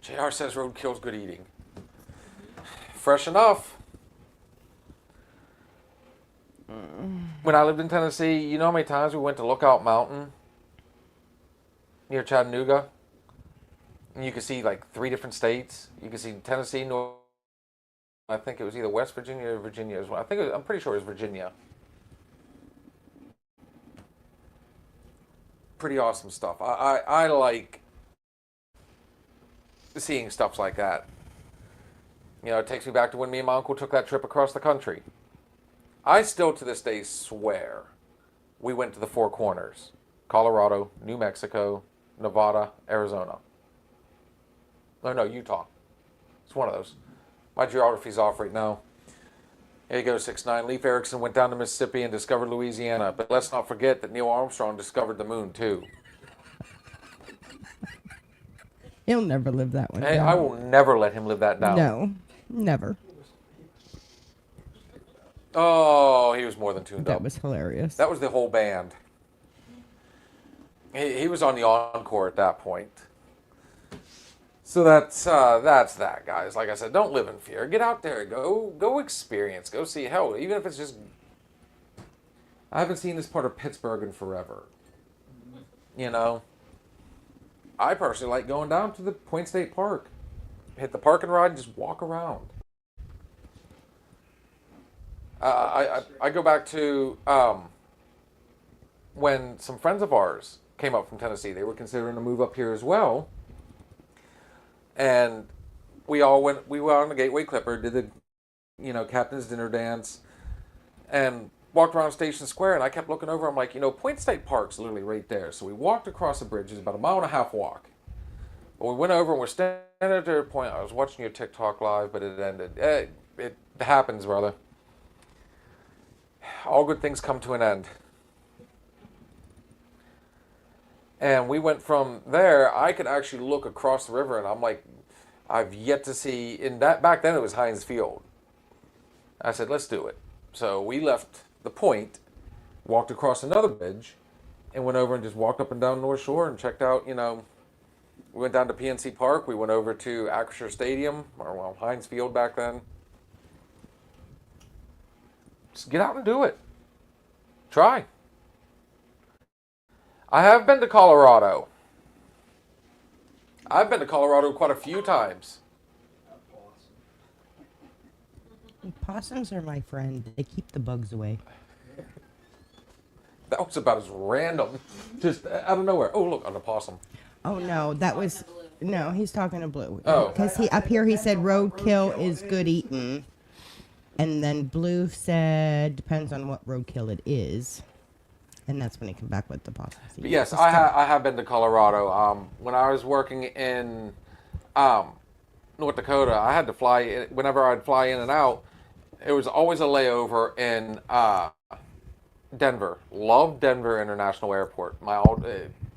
JR says roadkill's good eating. Fresh enough. When I lived in Tennessee, you know how many times we went to Lookout Mountain near Chattanooga? And you could see like 3 different states. You could see Tennessee, North. I think it was either West Virginia or Virginia as well. I'm pretty sure it was Virginia. Pretty awesome stuff. I like seeing stuff like that. It takes me back to when me and my uncle took that trip across the country. I still to this day swear we went to the 4 corners. Colorado, New Mexico, Nevada, Arizona. No, Utah. It's one of those. My geography's off right now. Here you go, 6'9". Leif Erikson went down to Mississippi and discovered Louisiana. But let's not forget that Neil Armstrong discovered the moon, too. He'll never live that one Hey, down. I will never let him live that down. No, never. Oh, he was more than tuned That up. was hilarious. That was the whole band. He was on the encore at that point. So that's that, guys. Like I said, don't live in fear. Get out there. Go experience. Go see. Hell, even if it's just... I haven't seen this part of Pittsburgh in forever. I personally like going down to the Point State Park. Hit the park and ride and just walk around. I go back to when some friends of ours came up from Tennessee. They were considering to move up here as well. And we went on the Gateway Clipper, did the, captain's dinner dance. And walked around Station Square, and I kept looking over. I'm like, Point State Park's literally right there. So we walked across the bridge. It's about a 1.5 mile walk. But we went over, and we're standing at the point. I was watching your TikTok live, but it ended. It happens, brother. All good things come to an end. And we went from there. I could actually look across the river, and I'm like, I've yet to see. Back then, it was Heinz Field. I said, let's do it. So we left the point, walked across another bridge, and went over and just walked up and down North Shore and checked out. We went down to PNC Park. We went over to Acrisure Stadium, or Heinz Field back then. Just get out and do it. Try. I have been to Colorado. I've been to Colorado quite a few times. Possums are my friend. They keep the bugs away. That was about as random, just out of nowhere. Oh, look, an opossum. Oh no, that was no. He's talking to Blue. Oh. Because he up here he said roadkill is good eating, and then Blue said depends on what roadkill it is, and that's when he came back with the possums. But yes, I have been to Colorado. When I was working in North Dakota, I had to fly. Whenever I'd fly in and out, it was always a layover in Denver. Love Denver International Airport.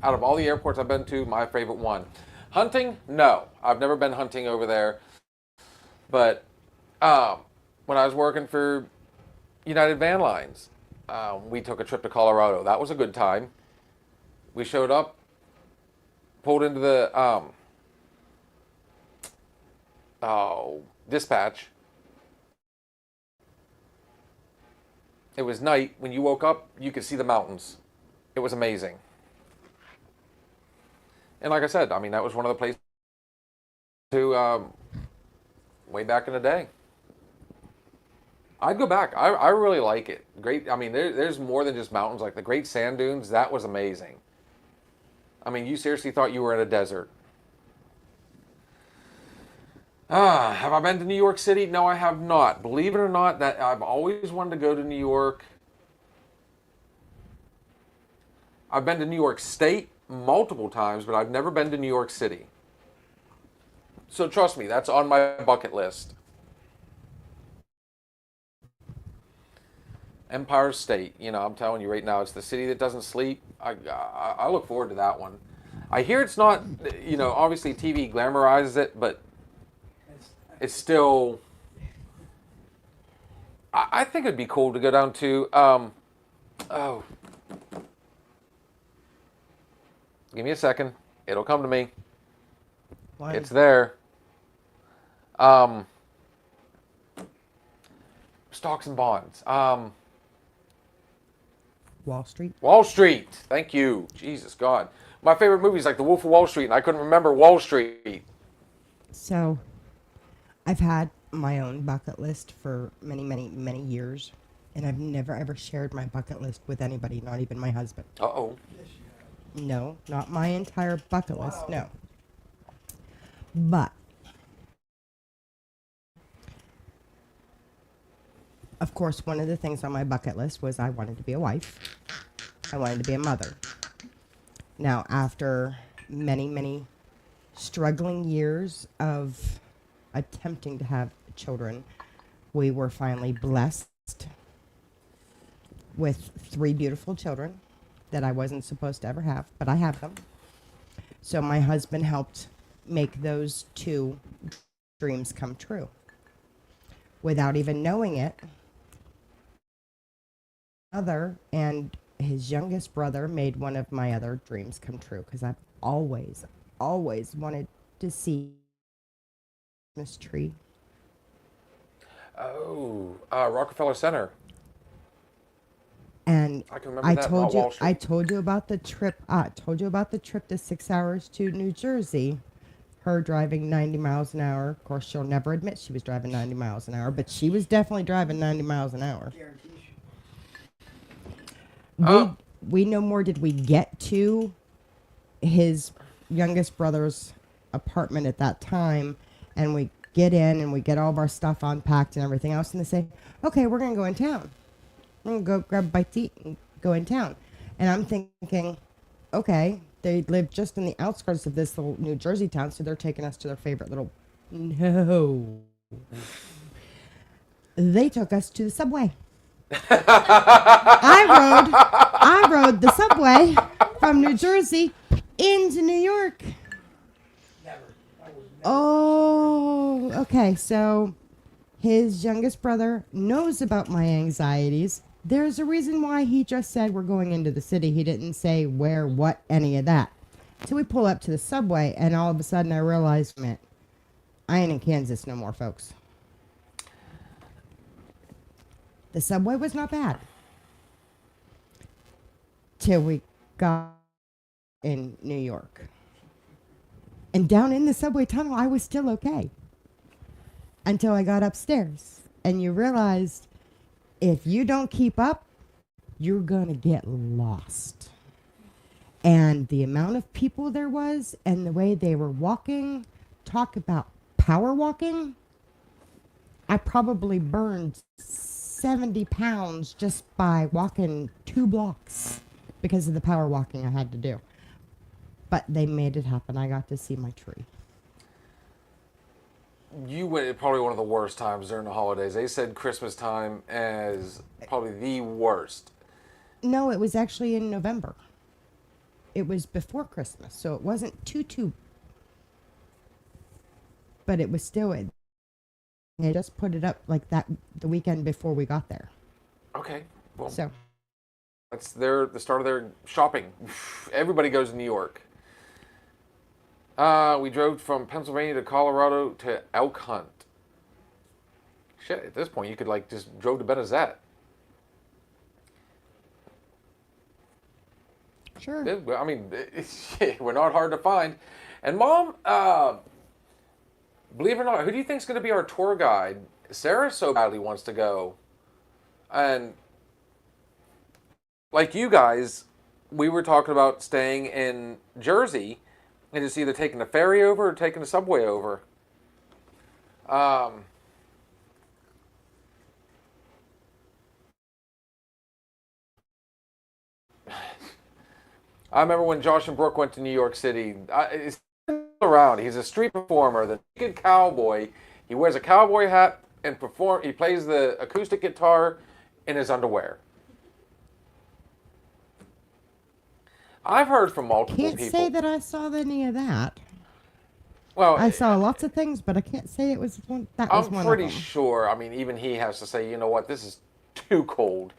Out of all the airports I've been to, my favorite one. Hunting? No. I've never been hunting over there. But when I was working for United Van Lines, we took a trip to Colorado. That was a good time. We showed up, pulled into the dispatch. It was night. When you woke up, you could see the mountains. It was amazing. And like I said, I mean, that was one of the places to way back in the day. I'd go back. I really like it. Great. I mean, there's more than just mountains. Like the Great Sand Dunes, that was amazing. I mean, you seriously thought you were in a desert. Have I been to New York City? No, I have not. Believe it or not, that I've always wanted to go to New York. I've been to New York State multiple times, but I've never been to New York City. So trust me, that's on my bucket list. Empire State, I'm telling you right now, it's the city that doesn't sleep. I look forward to that one. I hear it's not, obviously TV glamorizes it, but it's still, I think it'd be cool to go down to, give me a second. It'll come to me. Why? It's there. Stocks and bonds. Wall Street. Wall Street. Thank you. Jesus God. My favorite movie is like The Wolf of Wall Street, and I couldn't remember Wall Street. So, I've had my own bucket list for many, many, many years, and I've never ever shared my bucket list with anybody, not even my husband. Uh-oh. No, not my entire bucket list, no. But, of course, one of the things on my bucket list was I wanted to be a wife. I wanted to be a mother. Now, after many, many struggling years of attempting to have children, we were finally blessed with 3 beautiful children that I wasn't supposed to ever have, but I have them. So my husband helped make those 2 dreams come true. Without even knowing it, mother and his youngest brother made one of my other dreams come true, because I've always wanted to see this tree. Oh, Rockefeller Center. And I can remember that, not Wall Street. I told you about the trip. I told you about the trip to 6 hours to New Jersey. Her driving 90 miles an hour. Of course, she'll never admit she was driving 90 miles an hour, but she was definitely driving 90 miles an hour. We no more did we get to his youngest brother's apartment at that time, and we get in and we get all of our stuff unpacked and everything else, and they say, okay, we're going to go in town. I'm gonna go grab a bite to eat and go in town. And I'm thinking, okay, they live just in the outskirts of this little New Jersey town, so they're taking us to their favorite little. No. They took us to the subway. I rode the subway from New Jersey into New York. Oh, okay. So his youngest brother knows about my anxieties. There's a reason why he just said we're going into the city. He didn't say where, what, any of that. So we pull up to the subway, and all of a sudden I realized, man, I ain't in Kansas no more, folks. The subway was not bad. Till we got in New York. And down in the subway tunnel, I was still okay. Until I got upstairs. And you realized if you don't keep up, you're going to get lost. And the amount of people there was and the way they were walking, talk about power walking. I probably burned 70 pounds just by walking 2 blocks because of the power walking I had to do. But they made it happen. I got to see my tree. You went at probably one of the worst times during the holidays. They said Christmas time as probably the worst. No, it was actually in November. It was before Christmas, so it wasn't too. But it was still it. They just put it up like that the weekend before we got there. Okay, well, So that's the start of their shopping. Everybody goes to New York. We drove from Pennsylvania to Colorado to Elk Hunt. Shit, at this point, you could like just drove to Benazet. sure. I mean, we're not hard to find. And Mom, believe it or not, who do you think is going to be our tour guide? Sarah so badly wants to go. And like you guys, we were talking about staying in Jersey and just either taking the ferry over or taking the subway over. I remember when Josh and Brooke went to New York City. He's around. He's a street performer, the naked cowboy. He wears a cowboy hat and he plays the acoustic guitar in his underwear. I've heard from multiple Can't people. say that I saw any of that. Well, I saw lots of things, but I can't say it was one. That was I'm one pretty of them. sure. I mean, even he has to say, you know what, this is too cold.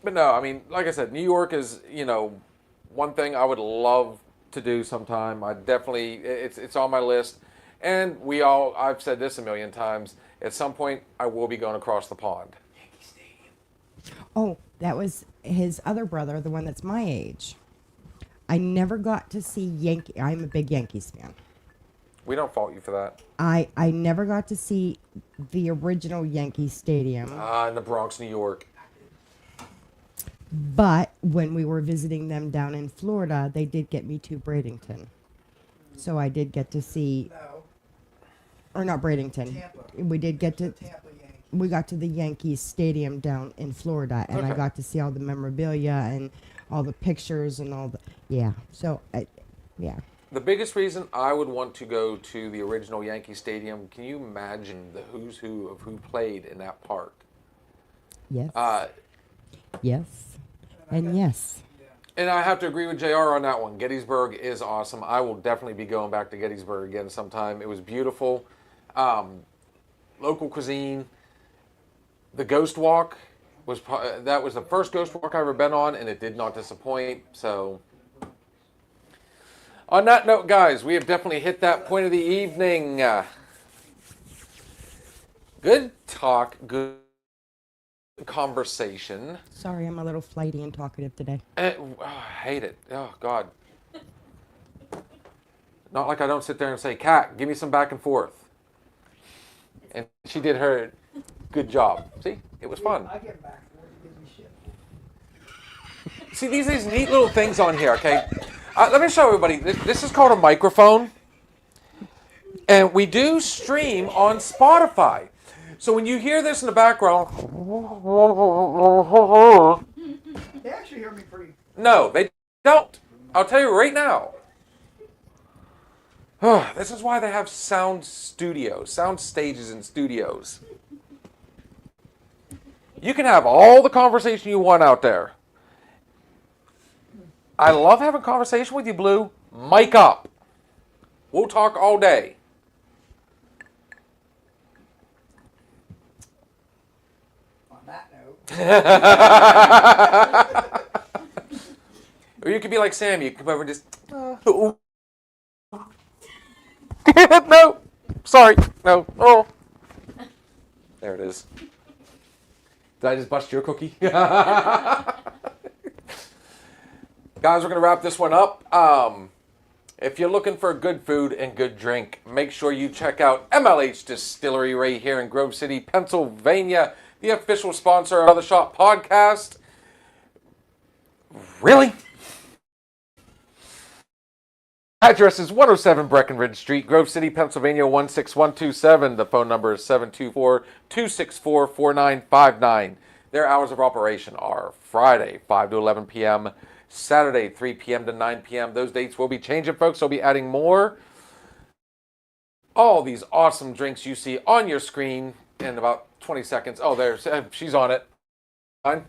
But no, I mean, like I said, New York is, one thing I would love to do sometime. I definitely, it's on my list. And I've said this a million times, at some point I will be going across the pond. Oh, that was his other brother, the one that's my age. I never got to see Yankee. I'm a big Yankees fan. We don't fault you for that. I never got to see the original Yankee Stadium. In the Bronx, New York. But when we were visiting them down in Florida, they did get me to Bradenton. So I did get to see, No, or not Bradenton. Tampa. We did get to, Tampa Yankees. we got to the Yankees Stadium down in Florida, and I Okay. got to see all the memorabilia and all the pictures and all the, yeah. So, yeah. The biggest reason I would want to go to the original Yankee Stadium, can you imagine the who's who of who played in that park? Yes. Yes. And yes. And I have to agree with JR on that one. Gettysburg is awesome. I will definitely be going back to Gettysburg again sometime. It was beautiful. Local cuisine. The Ghost Walk that was the first Ghost Walk I've ever been on, and it did not disappoint. So, on that note, guys, we have definitely hit that point of the evening. Good talk, good conversation. Sorry, I'm a little flighty and talkative today. I hate it. Oh, God. Not like I don't sit there and say, Kat, give me some back and forth. And she did her good job. See? It was fun. I get back for it. It gives me shit. See, these neat little things on here, okay? Let me show everybody. This is called a microphone. And we do stream on Spotify. So when you hear this in the background, They actually hear me pretty. no, they don't. I'll tell you right now. This is why they have sound studios, sound stages in studios. You can have all the conversation you want out there. I love having conversation with you, Blue. Mic up. We'll talk all day. On that note, Or you could be like Sam. You come over and just. No. Sorry. No. Oh. There it is. Did I just bust your cookie? Guys, we're going to wrap this one up. If you're looking for good food and good drink, make sure you check out MLH Distillery right here in Grove City, Pennsylvania, the official sponsor of the Shot Podcast. Really? Address is 107 Breckenridge Street, Grove City, Pennsylvania 16127. The phone number is 724-264-4959. Their hours of operation are Friday, 5 to 11 p.m., Saturday, 3 p.m. to 9 p.m. Those dates will be changing, folks. They'll be adding more. All these awesome drinks you see on your screen in about 20 seconds. Oh, there's she's on it. Fine.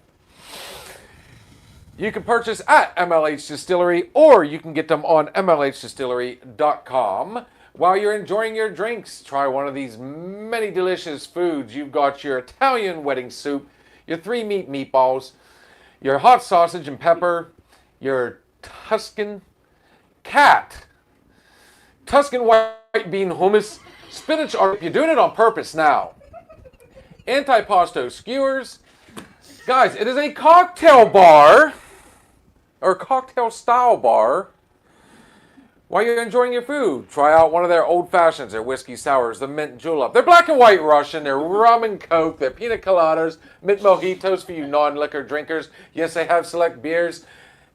You can purchase at MLH Distillery, or you can get them on MLHdistillery.com. While you're enjoying your drinks, try one of these many delicious foods. You've got your Italian wedding soup, your 3-meat meatballs, your hot sausage and pepper, your Tuscan white bean hummus, spinach art. You're doing it on purpose now. Antipasto skewers. Guys, it is a cocktail bar, or cocktail style bar. While you're enjoying your food, try out one of their old fashions, their whiskey sours, the mint julep. They're black and white Russian, they're rum and coke, they're pina coladas, mint mojitos for you non-liquor drinkers. Yes, they have select beers.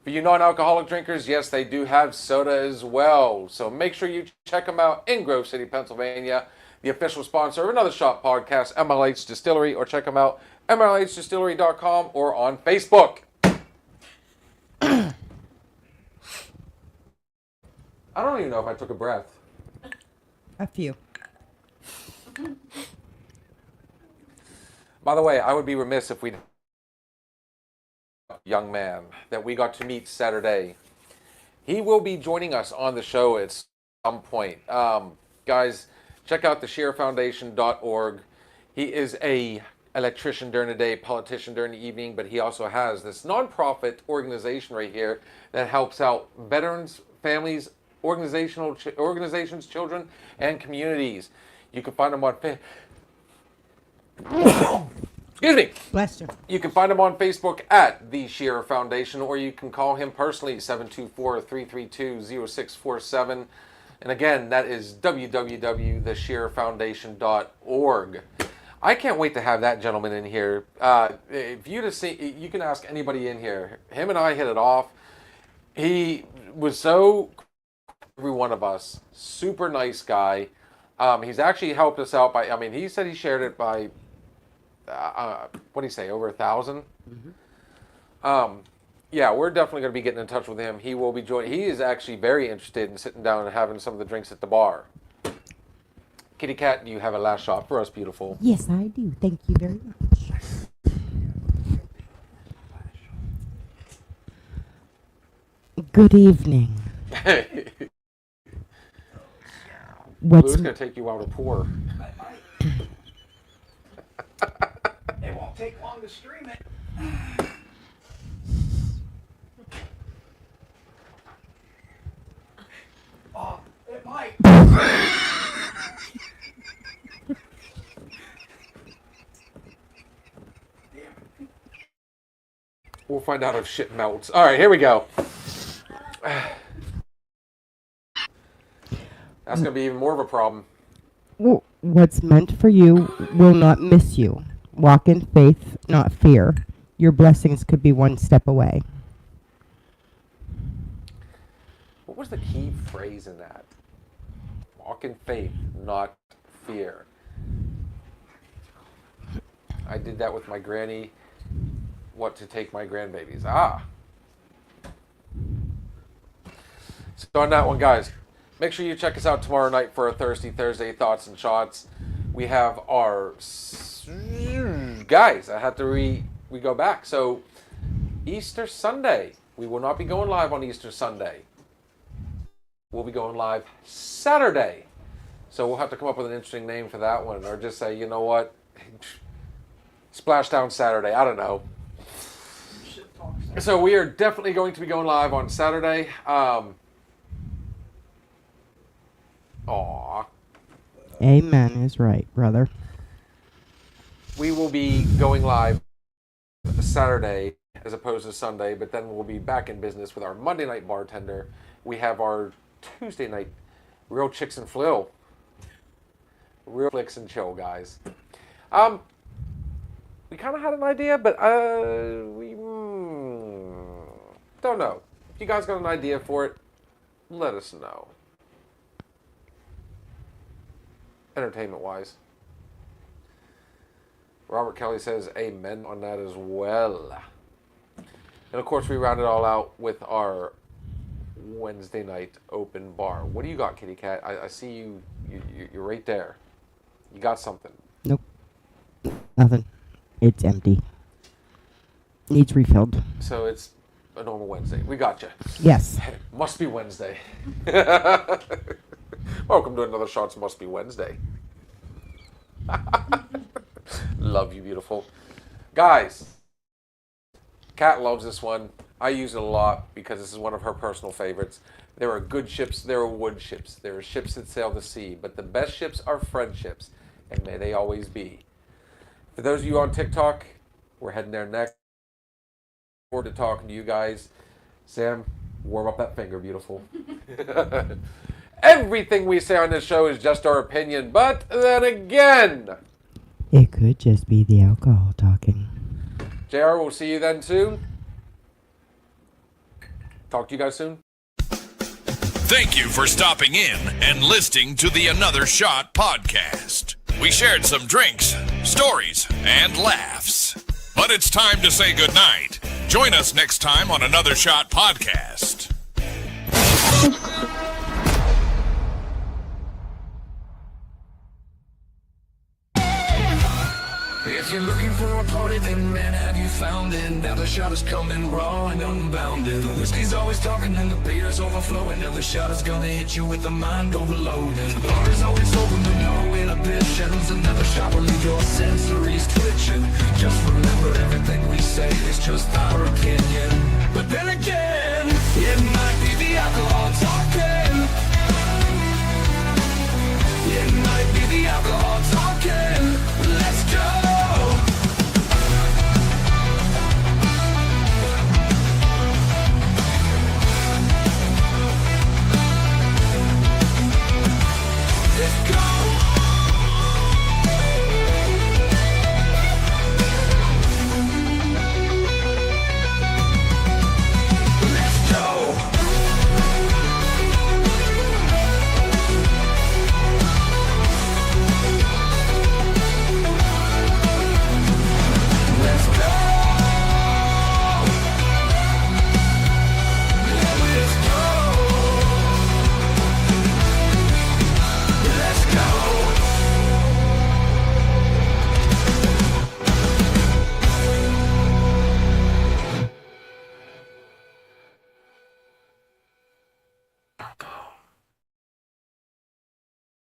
For you non-alcoholic drinkers, yes, they do have soda as well. So make sure you check them out in Grove City, Pennsylvania, the official sponsor of Another Shot Podcast, MLH Distillery, or check them out, MLHdistillery.com, or on Facebook. I don't even know if I took a breath. A few. By the way, I would be remiss if we young man that we got to meet Saturday. He will be joining us on the show at some point. Guys, check out theshearfoundation.org. He is a electrician during the day, politician during the evening, but he also has this nonprofit organization right here that helps out veterans, families, organizations, children, and communities. You can find them on excuse me. Bless you. You can find him on Facebook at The Shearer Foundation, or you can call him personally, 724-332-0647. And again, that is www.theshearerfoundation.org. I can't wait to have that gentleman in here. If you to see, you can ask anybody in here. Him and I hit it off. He was so, every one of us, super nice guy. He's actually helped us out by, he said he shared it by, what do you say, over 1,000? Mm-hmm. Yeah, we're definitely going to be getting in touch with him. He will be joining. He is actually very interested in sitting down and having some of the drinks at the bar. Kitty Cat, do you have a last shot for us, beautiful? Yes, I do. Thank you very much. Good evening. What's Blue's going to take you out of pour. it won't take long to stream it. Oh, it might. We'll find out if shit melts. All right, here we go. That's going to be even more of a problem. What's meant for you will not miss you. Walk in faith, not fear. Your blessings could be one step away. What was the key phrase in that? Walk in faith, not fear. I did that with my granny. What to take my grandbabies. Ah. So on that one, guys, make sure you check us out tomorrow night for our Thirsty Thursday Thoughts and Shots. We have our... Guys, I had to we go back. So, Easter Sunday. We will not be going live on Easter Sunday. We'll be going live Saturday. So we'll have to come up with an interesting name for that one. Or just say, you know what? Splashdown Saturday. I don't know. Shit talk stuff. So we are definitely going to be going live on Saturday. Aw. Amen is right, brother. We will be going live Saturday as opposed to Sunday, but then we'll be back in business with our Monday night bartender. We have our Tuesday night Real Chicks and Flill. Real Flicks and Chill, guys. We kind of had an idea, but we don't know. If you guys got an idea for it, let us know. Entertainment-wise. Robert Kelly says amen on that as well. And of course, we round it all out with our Wednesday night open bar. What do you got, Kitty Cat? I see you. You're right there. You got something. Nope. Nothing. It's empty. Needs refilled. So it's a normal Wednesday. We got you. Yes. Must be Wednesday. Welcome to another Shots Must Be Wednesday. Love you, beautiful. Guys, Kat loves this one. I use it a lot because this is one of her personal favorites. There are good ships, there are wood ships. There are ships that sail the sea, but the best ships are friendships, and may they always be. For those of you on TikTok, we're heading there next. Forward to talking to you guys. Sam, warm up that finger, beautiful. Everything we say on this show is just our opinion, but then again, It could just be the alcohol talking. JR, we'll see you then soon. Talk to you guys soon. Thank you for stopping in and listening to the Another Shot podcast. We shared some drinks, stories, and laughs. But it's time to say goodnight. Join us next time on Another Shot podcast. If you're looking for a party, then man, have you found it? Now the shot is coming raw and unbounded. The whiskey's always talking and the beer's overflowing. Now the shot is gonna hit you with the mind overloaded. The bar is always open to no inhibitions. Another shot will leave your sensories twitching. Just remember, everything we say is just our opinion. But then again, it might be